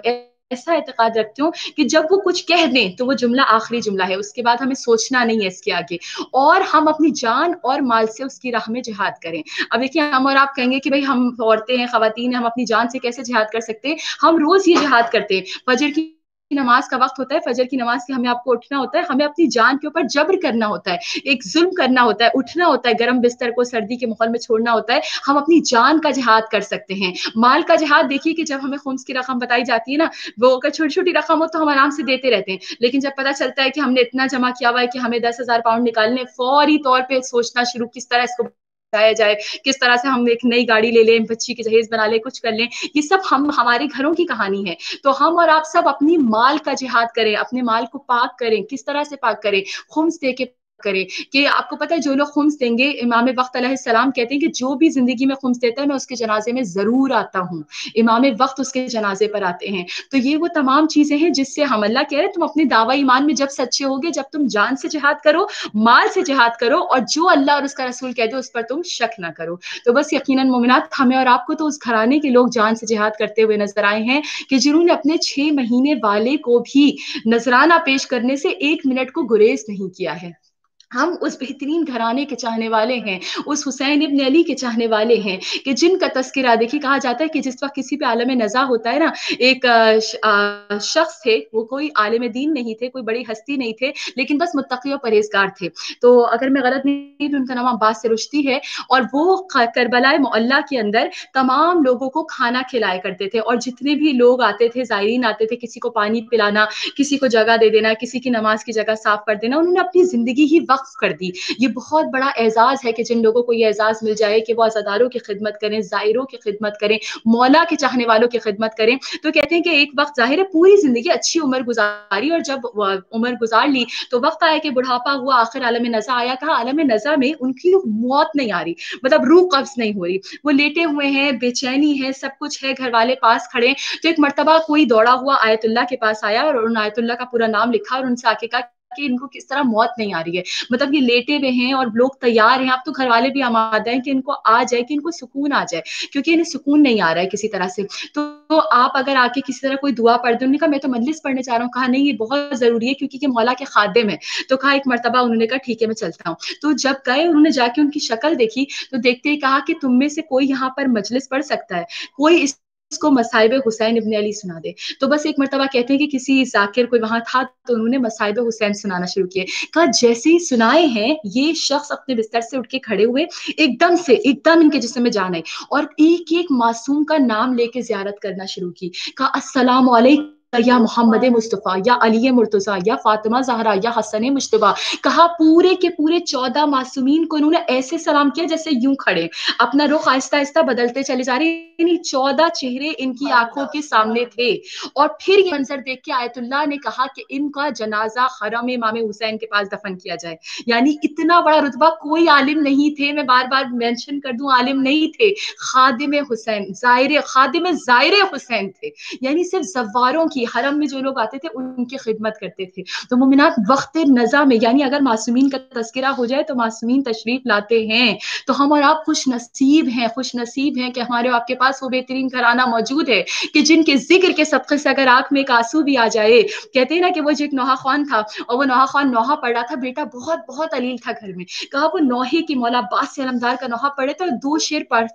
ऐसा एतकाद रखते हो कि जब वो कुछ कह दें तो वो जुमला आखिरी जुमला है, उसके बाद हमें सोचना नहीं है इसके आगे, और हम अपनी जान और माल से उसकी राह में जिहाद करें। अब देखिए हम और आप कहेंगे कि भाई हम औरतें हैं, खवातीन हैं, हम अपनी जान से कैसे जिहाद कर सकते हैं? हम रोज ये जिहाद करते हैं। फजर की नमाज का वक्त होता है, फजर की नमाज के हमें आपको उठना होता है, हमें अपनी जान के ऊपर जबर करना होता है, एक जुल्म करना होता है, उठना होता है, गर्म बिस्तर को सर्दी के माहौल में छोड़ना होता है। हम अपनी जान का जिहाद कर सकते हैं। माल का जिहाद देखिए कि जब हमें खुम्स की रकम बताई जाती है ना, वो अगर छोटी छोटी रकम हो तो हम आराम से देते रहते हैं, लेकिन जब पता चलता है कि हमने इतना जमा किया हुआ है कि हमें 10,000 पाउंड निकालने, फौरी तौर पर सोचना शुरू किस तरह इसको बचाया जाए, किस तरह से हम एक नई गाड़ी ले लें, बच्ची की जहेज बना लें, कुछ कर लें। ये सब हमारे घरों की कहानी है। तो हम और आप सब अपनी माल का जिहाद करें, अपने माल को पाक करें। किस तरह से पाक करें? खुम्स दे के करें। कि आपको पता है जो लोग खुम्स देंगे, इमाम वक्त अलैहिस्सलाम कहते हैं कि जो भी जिंदगी में खुम्स देता है मैं उसके जनाजे में जरूर आता हूँ। इमाम वक्त उसके जनाजे पर आते हैं। तो ये वो तमाम चीजें हैं जिससे हम, अल्लाह कह रहे हैं तुम अपने दावा ईमान में जब सच्चे होगे, जब तुम जान से जिहाद करो, माल से जिहाद करो, और जो अल्लाह और उसका रसूल कह दे उस पर तुम शक ना करो। तो बस यकीनन मोमिनात, हमें और आपको तो उस घराने के लोग जान से जिहाद करते हुए नजर आए हैं कि जिन्होंने अपने 6 महीने वाले को भी नजराना पेश करने से 1 मिनट को गुरेज नहीं किया है। ہم اس بہترین گھرانے کے چاہنے والے ہیں، اس حسین ابن علی کے چاہنے والے ہیں کہ جن کا تذکرہ دیکھیے کہا جاتا ہے کہ جس وقت کسی پہ عالم نزا ہوتا ہے نا، ایک شخص تھے، وہ کوئی عالم دین نہیں تھے، کوئی بڑی ہستی نہیں تھے، لیکن بس متقی و پرہیزگار تھے. تو اگر میں غلط نہیں تو ان کا نام عباس رشتی ہے، اور وہ کربلا معلیٰ کے اندر تمام لوگوں کو کھانا کھلایا کرتے تھے، اور جتنے بھی لوگ آتے تھے، زائرین آتے تھے، کسی کو پانی پلانا، کسی کو جگہ دے دینا، کسی کی نماز کی جگہ صاف کر دینا، انہوں نے اپنی زندگی ہی وقف کر دی. یہ بہت بڑا اعزاز ہے کہ جن لوگوں کو یہ اعزاز مل جائے کہ وہ عزاداروں کی خدمت کریں، زائروں کی خدمت کریں، مولا کے چاہنے والوں کی خدمت کریں. تو کہتے ہیں کہ ایک وقت ظاہر ہے پوری زندگی اچھی عمر گزاری، اور جب عمر گزار لی تو وقت آیا کہ بڑھاپا ہوا، آخر عالم نزا آیا. کہا عالم نزا میں ان کی موت نہیں آ رہی، مطلب روح قبض نہیں ہو رہی، وہ لیٹے ہوئے ہیں، بے چینی ہے، سب کچھ ہے، گھر والے پاس کھڑے. تو ایک مرتبہ کوئی دوڑا ہوا آیت اللہ کے پاس آیا، اور ان آیت اللہ کا پورا نام لکھا، اور ان سے آ کے کہا کہ ان کو کس طرح موت نہیں آ رہی ہے، مطلب یہ لیٹے ہوئے ہیں اور لوگ تیار ہیں، اب تو گھر والے بھی آمادہ ہیں کہ ان کو آ جائے، کہ ان کو سکون آ جائے، کیونکہ انہیں سکون نہیں آ رہا ہے کسی طرح سے. تو آپ اگر آ کے کسی طرح کوئی دعا پڑھ دیں. انہوں نے کہا میں تو مجلس پڑھنے چاہ رہا ہوں. کہا نہیں، یہ بہت ضروری ہے کیونکہ یہ مولا کے خادم ہے. تو کہا ایک مرتبہ انہوں نے کہا ٹھیک ہے میں چلتا ہوں. تو جب گئے انہوں نے جا کے ان کی شکل دیکھی تو دیکھتے ہی کہا کہ تم میں سے کوئی یہاں پر مجلس پڑھ سکتا ہے، کوئی اس کو مصائب حسین ابن علی سنا دے. تو بس ایک مرتبہ کہتے ہیں کہ کسی ذاکر کوئی وہاں تھا تو انہوں نے مصائب حسین سنانا شروع کیے. کہا جیسے ہی سنائے ہیں یہ شخص اپنے بستر سے اٹھ کے کھڑے ہوئے، ایک دم ان کے جسم میں جان آئی، اور ایک ایک معصوم کا نام لے کے زیارت کرنا شروع کی. کہا السلام علیکم یا محمد مصطفیٰ، یا علی مرتضیٰ، یا فاطمہ زہرا، یا حسن مجتبیٰ. کہا پورے کے پورے 14 معصومین کو انہوں نے ایسے سلام کیا جیسے یوں کھڑے، اپنا رخ آہستہ آہستہ بدلتے چلے جا رہے. 14 چہرے ان کی آنکھوں کے سامنے تھے. اور پھر یہ منظر دیکھ کے آیت اللہ نے کہا کہ ان کا جنازہ حرم امام حسین کے پاس دفن کیا جائے. یعنی اتنا بڑا رتبہ، کوئی عالم نہیں تھے، میں بار بار مینشن کر دوں، عالم نہیں تھے، خادم حسین، خادم زائر حسین تھے. یعنی صرف زواروں کی، حرم میں جو لوگ آتے تھے ان کی خدمت کرتے تھے. تو مومنات وقت نزا میں، یعنی اگر معصومین کا تذکرہ ہو جائے تو معصومین تشریف لاتے ہیں، تو ہم اور آپ خوش نصیب ہیں، خوش نصیب ہیں کہ ہمارے آپ کے پاس وہ بہترین گھرانہ موجود ہے کہ جن کے ذکر کے صدقے سے اگر آنکھ میں ایک آنسو بھی آ جائے. کہتے ہیں نا کہ وہ جو ایک نوحہ خوان تھا، اور وہ نوحہ خوان نوحہ پڑھ رہا تھا، بیٹا بہت بہت علیل تھا گھر میں. کہا وہ نوحے کی مولا عباس سے علمدار کا نوحہ پڑھے تھے، اور 2 شعر پڑھ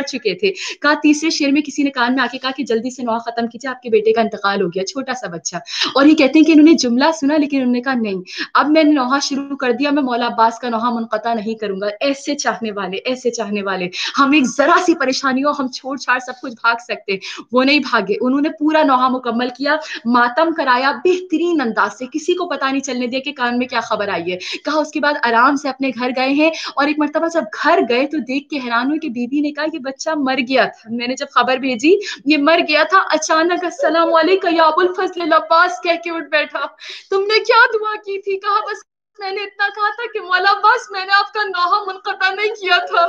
چکے تھے. کہا تیسرے شعر میں کسی نے کان میں آ کے کہا کہ جلدی سے نوحہ ختم کیجیے، آپ کے بیٹے کا انتقال ہو گیا، چھوٹا سا بچہ. اور یہ کہتے ہیں کہ انہوں نے جملہ سنا لیکن انہوں نے کہا نہیں، اب میں نے نوحہ شروع کر دیا، میں مولا عباس کا نوحہ منقطع نہیں کروں گا. ایسے چاہنے والے، ایسے چاہنے والے. ہم ایک ذرا سی پریشانی ہو ہم چھوڑ چھاڑ سب کچھ بھاگ سکتے، وہ نہیں بھاگے. انہوں نے پورا نوحہ مکمل کیا، ماتم کرایا بہترین انداز سے، کسی کو پتہ نہیں چلنے دیا کہ کان میں کیا خبر آئی ہے. کہا اس کے بعد آرام سے اپنے گھر گئے ہیں. اور ایک مرتبہ جب گھر گئے تو دیکھ کے حیران ہوئی کہ بی بی نے کہا یہ بچہ مر گیا تھا. میں نے جب خبر بھیجی یہ مر گیا تھا، اچانک السلام علیکم یا ابو الفضل عباس کہہ کے اٹھ بیٹھا. تم نے کیا دعا کی تھی؟ کہا بس میں نے اتنا کہا تھا کہ مولا عباس میں نے آپ کا نوحہ منقطع نہیں کیا تھا،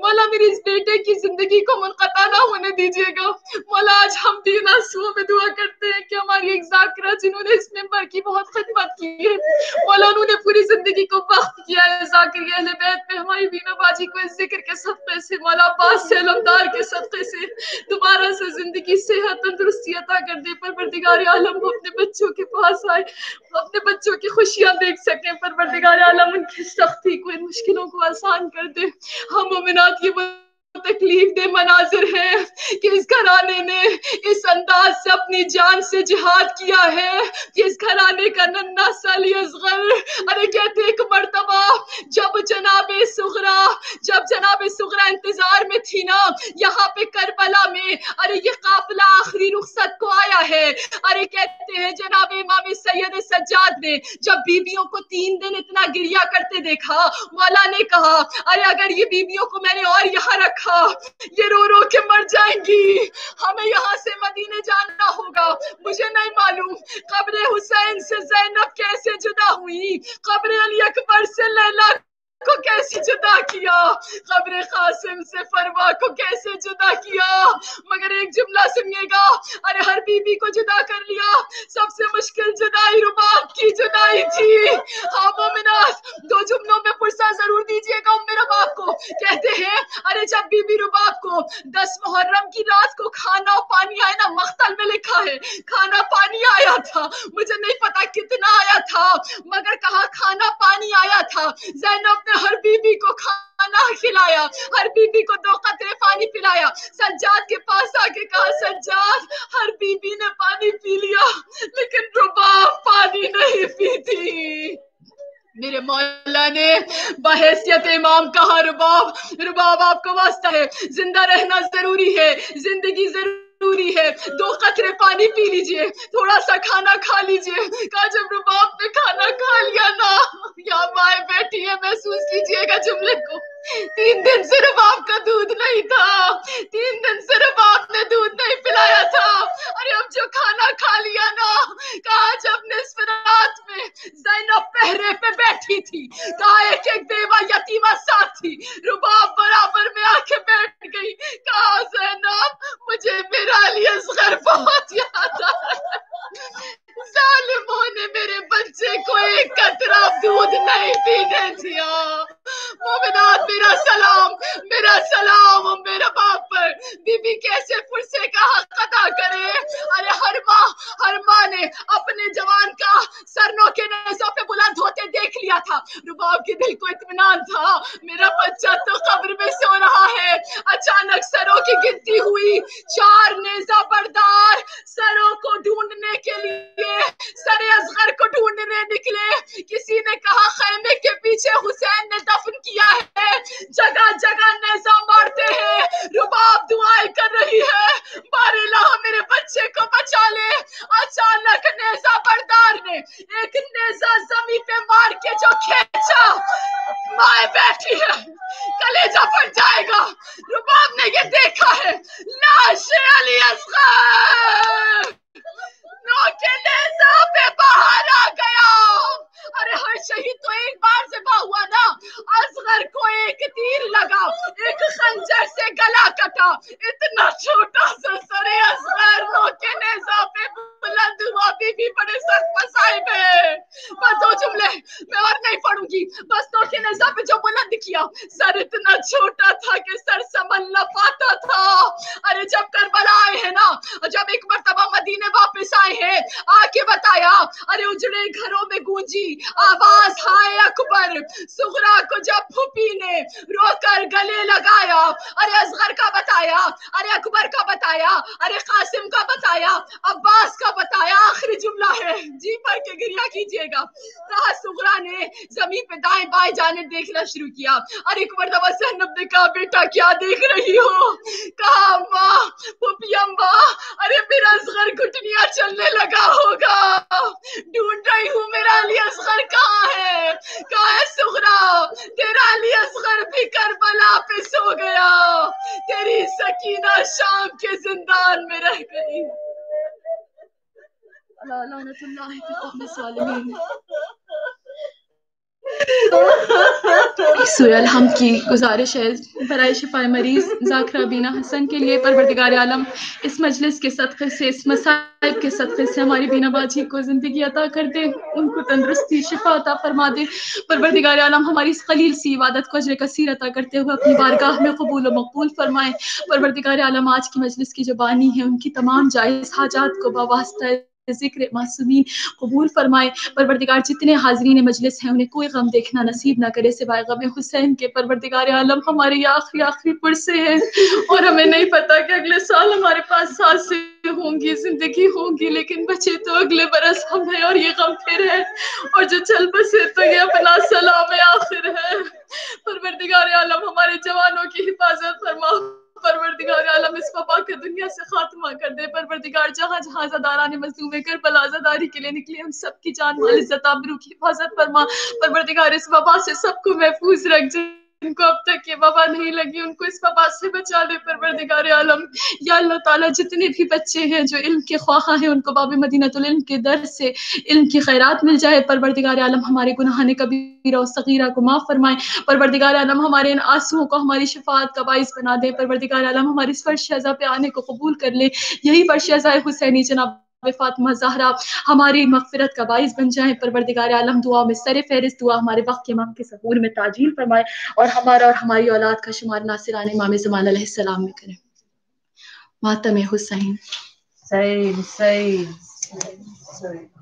مولا میری اس بیٹے کی زندگی کو منقطع نہ ہونے دیجیے گا. مولا آج ہم بھی ان آنسوؤں میں دعا کرتے ہیں کہ ہماری ایک ذاکرہ جنہوں نے اس ممبر کی بہت خدمت کی ہے، مولا انہوں نے پوری زندگی کو وقف کیا ہے ذاکر اہل بیت میں، ہماری بینا باجی کو اس ذکر کے صدقے سے، مولا عباس سے علمدار کے صدقے سے دوبارہ سے زندگی، صحت، تندرستی عطا کر دے. پروردگار عالم وہ اپنے بچوں کے پاس آئے، اپنے بچوں کی خوشیاں دیکھ سکیں. پروردگار عالم ان کی سختی کو، ان مشکلوں کو آسان کر دے. ہم مومنات یہ تکلیف دہ مناظر ہیں کہ اس گھرانے نے اس انداز سے اپنی جان سے جہاد کیا ہے کہ اس گھرانے کا ننھا سا علی اصغر، ارے کہتے ایک مرتبہ جب جناب صغرا انتظار میں تھی نا یہاں پہ کربلا میں، ارے یہ قافلہ آخری رخصت کو آیا ہے. ارے کہتے ہیں جناب امام سید سجاد نے جب بیویوں کو 3 دن اتنا گریا کرتے دیکھا، مولا نے کہا ارے اگر یہ بیویوں کو میں نے اور یہاں رکھا یہ رو رو کے مر جائیں گی، ہمیں یہاں سے مدینے جانا ہوگا. مجھے نہیں معلوم قبر حسین سے زینب کیسے جدا ہوئی، قبر علی اکبر سے لیلا को कैसे जुदा किया, खबरे कासिम से फरवा को कैसे जुदा किया। मगर एक जुमला सुनिएगा, अरे हर बीबी को जुदा कर लिया, सबसे मुश्किल जुदाई रुबाब की जुदाई थी। हाँ मोमिनात, दो जुमलों में फुर्सत जरूर दीजिएगा मेरा बाप को। कहते हैं अरे जब बीबी रुबाब को 10 मुहर्रम की रात को खाना पानी आया ना, मख्तल में लिखा है खाना पानी आया था, मुझे नहीं पता कितना आया था, मगर कहा खाना पानी आया था। ज़ैनब ने हर बीबी को खाना खिलाया, हर बीबी को 2 कतरे पानी पिलाया। सज्जाद के पास आके कहा सज्जाद हर बीबी ने पानी पी लिया लेकिन रुबाब पानी नहीं पीती। मेरे मौला ने बहैसियत इमाम कहा रुबाब आपको वास्ता है, जिंदा रहना जरूरी है, जिंदगी जरूरी है, 2 कतरे पानी पी लीजिए, थोड़ा सा खाना खा लीजिए। कहा जब रुबाब ने खाना खा लिया ना, या माए बैठी है, महसूस कीजिएगा जुमले को, 3 दिन से रुबाब का दूध नहीं था, 3 दिन से रुबाब ने दूध नहीं पिलाया था। अरे अब जो खाना खा लिया ना, कहा जब निस्फ रात में ज़ैनब पहरे पे बैठी थी, कहा एक एक बेवा यतीमा साथ थी, रुबाब बराबर में आके बैठ गई, कहा ज़ैनब मुझे मेरा अली असगर बहुत याद आ रहा है, जालिमों ने मेरे बच्चे को 1 कतरा दूध नहीं पीने दिया। मोमिनात मेरा सलाम मेरा बाप पर, बीबी कैसे फुर्से का हक अदा करे। अरे हर माँ ने अपने जवान का सरनों के नेज़ों पे बुलंद होते देख लिया था। रुबाब के दिल को इत्मीनान था, मेरा बच्चा तो कब्र में सो रहा है। अचानक सरों की गिनती हुई, 4 नेज़ा बरदार सरों को ढूंढने के लिए सरे असगर को ढूंढने निकले। किसी ने कहा खैमे के पीछे हुसैन ने दफन किया है, जगह जगह नेज़ा मारते हैं, रुबाब दुआएं कर रही है, बारेला मेरे बच्चे को बचा ले। अचानक नेज़ा बरदार ने एक नेज़ा जमीन पे मार के जो खींचा, माए बैठी है, कलेजा फट जाएगा। रुबाब ने ये देखा है, लाश अली असगर नौके नेज़ा पे बाहर आ गया। अरे हर शहीद तो एक बार ज़िबा हुआ ना, असगर को एक तीर लगा, एक खंजर से गला कटा, इतना छोटा सा सरे असगर नौके नेज़ा पे बुलंद हुआ। बीबी बड़े सख्त मसाइब है। बस 2 जुमले, मैं और नहीं पढ़ूंगी, बस नौके नेज़ा पे जो बुलंद किया, सर इतना छोटा था कि सर संभल न पाता था। अरे जब करबला आए हैं ना, जब एक मर्तबा मदीने वापस आए हैं, आके बताया, अरे उजड़े घरों में गूंजी आवाज हाय अकबर। सुगरा को जब फूफी ने रोकर गले लगाया, अरे असगर का बताया, अरे अकबर का बताया, अरे कासिम का बताया, अब्बास का बताया, आखिरी जुमला है, जी भर के गिरिया कीजिएगा। कहा सुगरा ने जमीन पे दाएं बाएं जाने देखना शुरू किया। अरे एक मर्तबा ज़ैनब ने कहा बेटा क्या देख रही हो? कहा अम्मा, फूफी अम्मा, अरे मेरा असगर घुटनियां चलने लगा होगा, ढूंढ रही हूँ मेरा अली असगर कहाँ है। कहा है सुगरा, तेरा अली असगर भी करबला पे सो गया, तेरी सकीना शाम के जिंदान में रह गई। सूरह अल-हम्द की गुजारिश है बराए शिफाए मरीज ज़ाकरा बीना हसन के लिए। परवरदिगार आलम इस मजलिस के सदक़े से, इस मसाइब के सदक़े से हमारी बीना बाजी को ज़िंदगी अता कर दे, उनको तंदुरुस्ती शिफा अता फरमा दे। परवरदिगार आलम हमारी इस क़लील सी इबादत को अज्र कसीर अता करते हुए अपनी बारगाह में कबूल व मकबूल फरमाए। परवरदिगार आलम आज की मजलिस की जो बानी है, उनकी तमाम जायज़ हाजात को बावास्ता ज़िक्र मासूमीन कबूल फरमाए। परवरदिगार जितने हाज़रीन मजलिस हैं, उन्हें कोई गम देखना नसीब ना करे सिवाय गम हुसैन के। परवरदिगार आलम हमारे ये आखिरी पुरसे हैं और हमें नहीं पता कि अगले साल हमारे पास सांसें होंगी, जिंदगी होंगी, लेकिन बचे तो अगले बरस हम हैं और ये गम फिर है, और जो चल बसे तो ये अपना सलाम आखिर है। परवरदिगार आलम हमारे जवानों की हिफाजत फरमा। परवरदिगार आलम इस वबा के दुनिया से खात्मा कर दे। परवरदिगार जहाँ जहाँ ज़दाराने मज़लूम करबला ज़दारी के लिए निकले, हम सबकी जान माल इज़्ज़त आबरू की हिफाजत फरमा। परवरदिगार इस वबा से सबको महफूज रख, کو اب تک یہ وبا نہیں لگی ان کو اس وبا سے بچا دے پروردگار عالم. یا اللہ تعالیٰ جتنے بھی بچے ہیں جو علم کے خواہاں ہیں ان کو باب مدینۃ العلم کے در سے علم کی خیرات مل جائے. پروردگار عالم ہمارے گناہان کبیرہ و صغیرہ کو معاف فرمائے. پروردگار عالم ہمارے ان آنسوؤں کو ہماری شفاعت کا باعث بنا دے. پروردگار عالم ہماری اس فرش ازا پہ آنے کو قبول کر لے. یہی فرش ازا حسینی جناب فاطمہ زہرا ہماری مغفرت کا باعث بن جائیں. پروردگار عالم دعا میں سر فہرست دعا ہمارے وقت کے امام کے ظہور میں تعجیل فرمائے اور ہمارا اور ہماری اولاد کا شمار ناصران امام زمان علیہ السلام میں کرے. ماتم حسین حسین حسین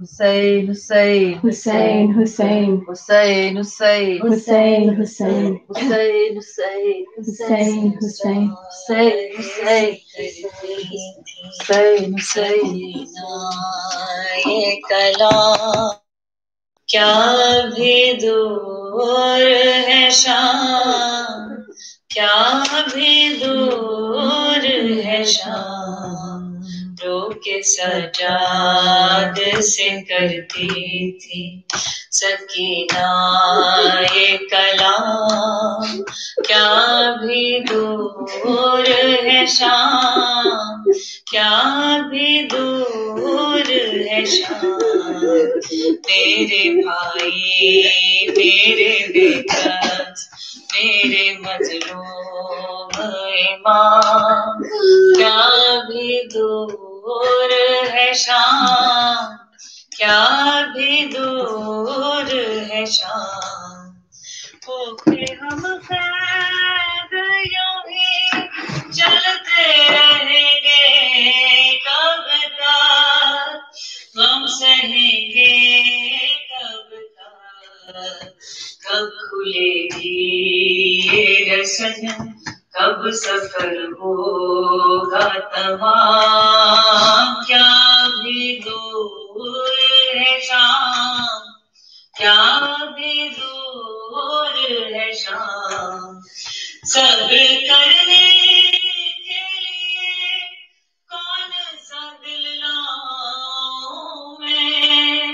حسین حسین حسین حسین حسین حسین حسین حسین حسین حسین حسین حسین حسین حسین یہ کلام کیا بھی دور ہے شام، کیا بھی دور ہے شام، رو کے سجاد سے کرتی تھی سکینہ یہ کلام، کیا بھی دور ہے شام، کیا بھی دور ہے شام، میرے بھائی میرے بیٹا میرے مظلوم امام، کیا بھی دور ہے شام، کیا بھی دور ہے شام، ہوکے ہم قید یوں ہی چلتے رہیں گے کب تک، غم سہیں گے کب تک، کب کھلے گی یہ رسن، کب سفر ہوگا تمام، کیا بھی دور ہے شام، کیا بھی دور ہے شام، صبر کرنے کے لیے کون سا دل لاؤں میں،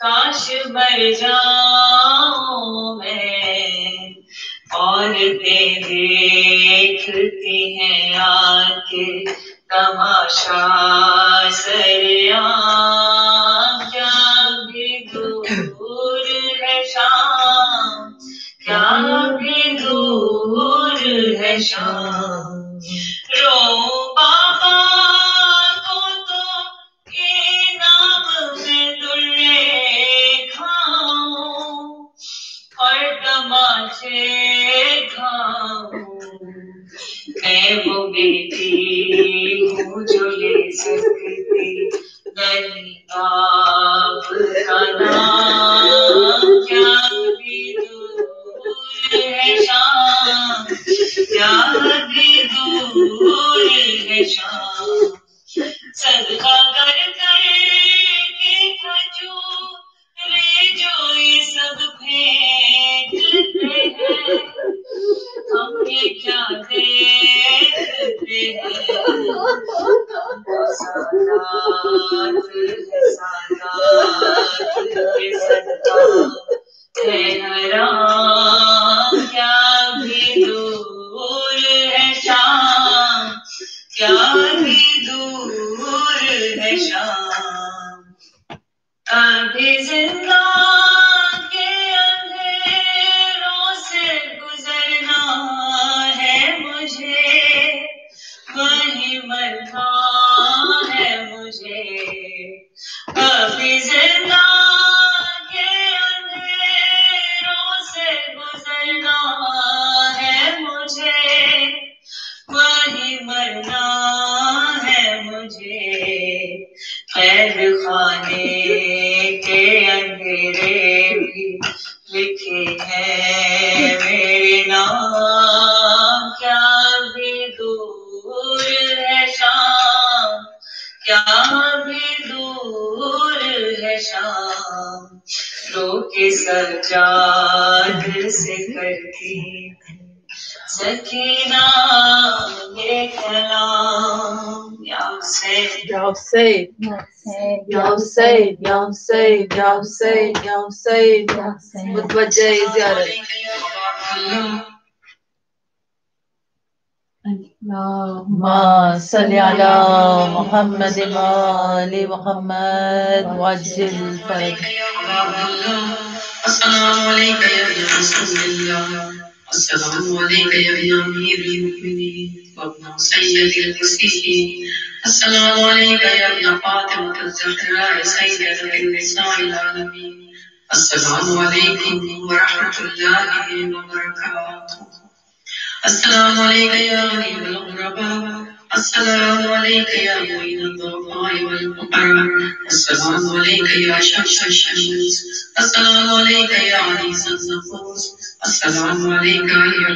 کاش مر جاؤں میں، عورتیں دیکھتی ہیں آ کے تماشا سریاں، کیا بھی دور ہے شام، کیا بھی دور ہے شام، رو بابا کو تو انعام میں درے کھاؤں اور تماشے کھاؤں، میں وہ بیٹی ہوں جو لے سکتی نہیں باپ کا نام، کیا بھی دور ہے شام، کیا بھی دور ہے شام، صدقہ کر کر کے کھجورے جو یہ سب پھینکتے ہیں، ہم یہ کیا دیکھتے ہیں، ہم تو سادات ہے سادات کے صدقہ ہے حرام، کیا بھی دور ہے شام، کیا بھی دور ہے شام، ابھی زندہ کے اندھیروں سے گزرنا ہے مجھے، وہیں مرنا ہے مجھے، ابھی زندہ کے اندھیروں سے گزرنا ہے مجھے، وہیں مرنا ہے مجھے، قید خانے کے اندھیرے بھی لکھے ہیں میرے نام، کیا بھی دور ہے شام، کیا بھی دور ہے شام، رو کے سجاد سے کرتی سکینہ یہ کلام، یا حسین یا حسین یا حسین یا حسین یا حسین یا حسین، متوجہ زیارت اللهم صل على محمد وآل محمد وعجل فرج. السلام عليك يا ابن رسول الله، السلام عليك يا ابن أمير المؤمنين وابن سيد المسيحين، السلام عليك يا ابن فاطمة الزهراء سيدة النساء العالمين، السلام عليكم ورحمة الله وبركاته. السلام عليك يا غريب الغرباء، السلام عليك يا معين الضعفاء والفقراء، السلام عليك يا شمس الشمس، السلام عليك يا عزيز النفوس، السلام عليك يا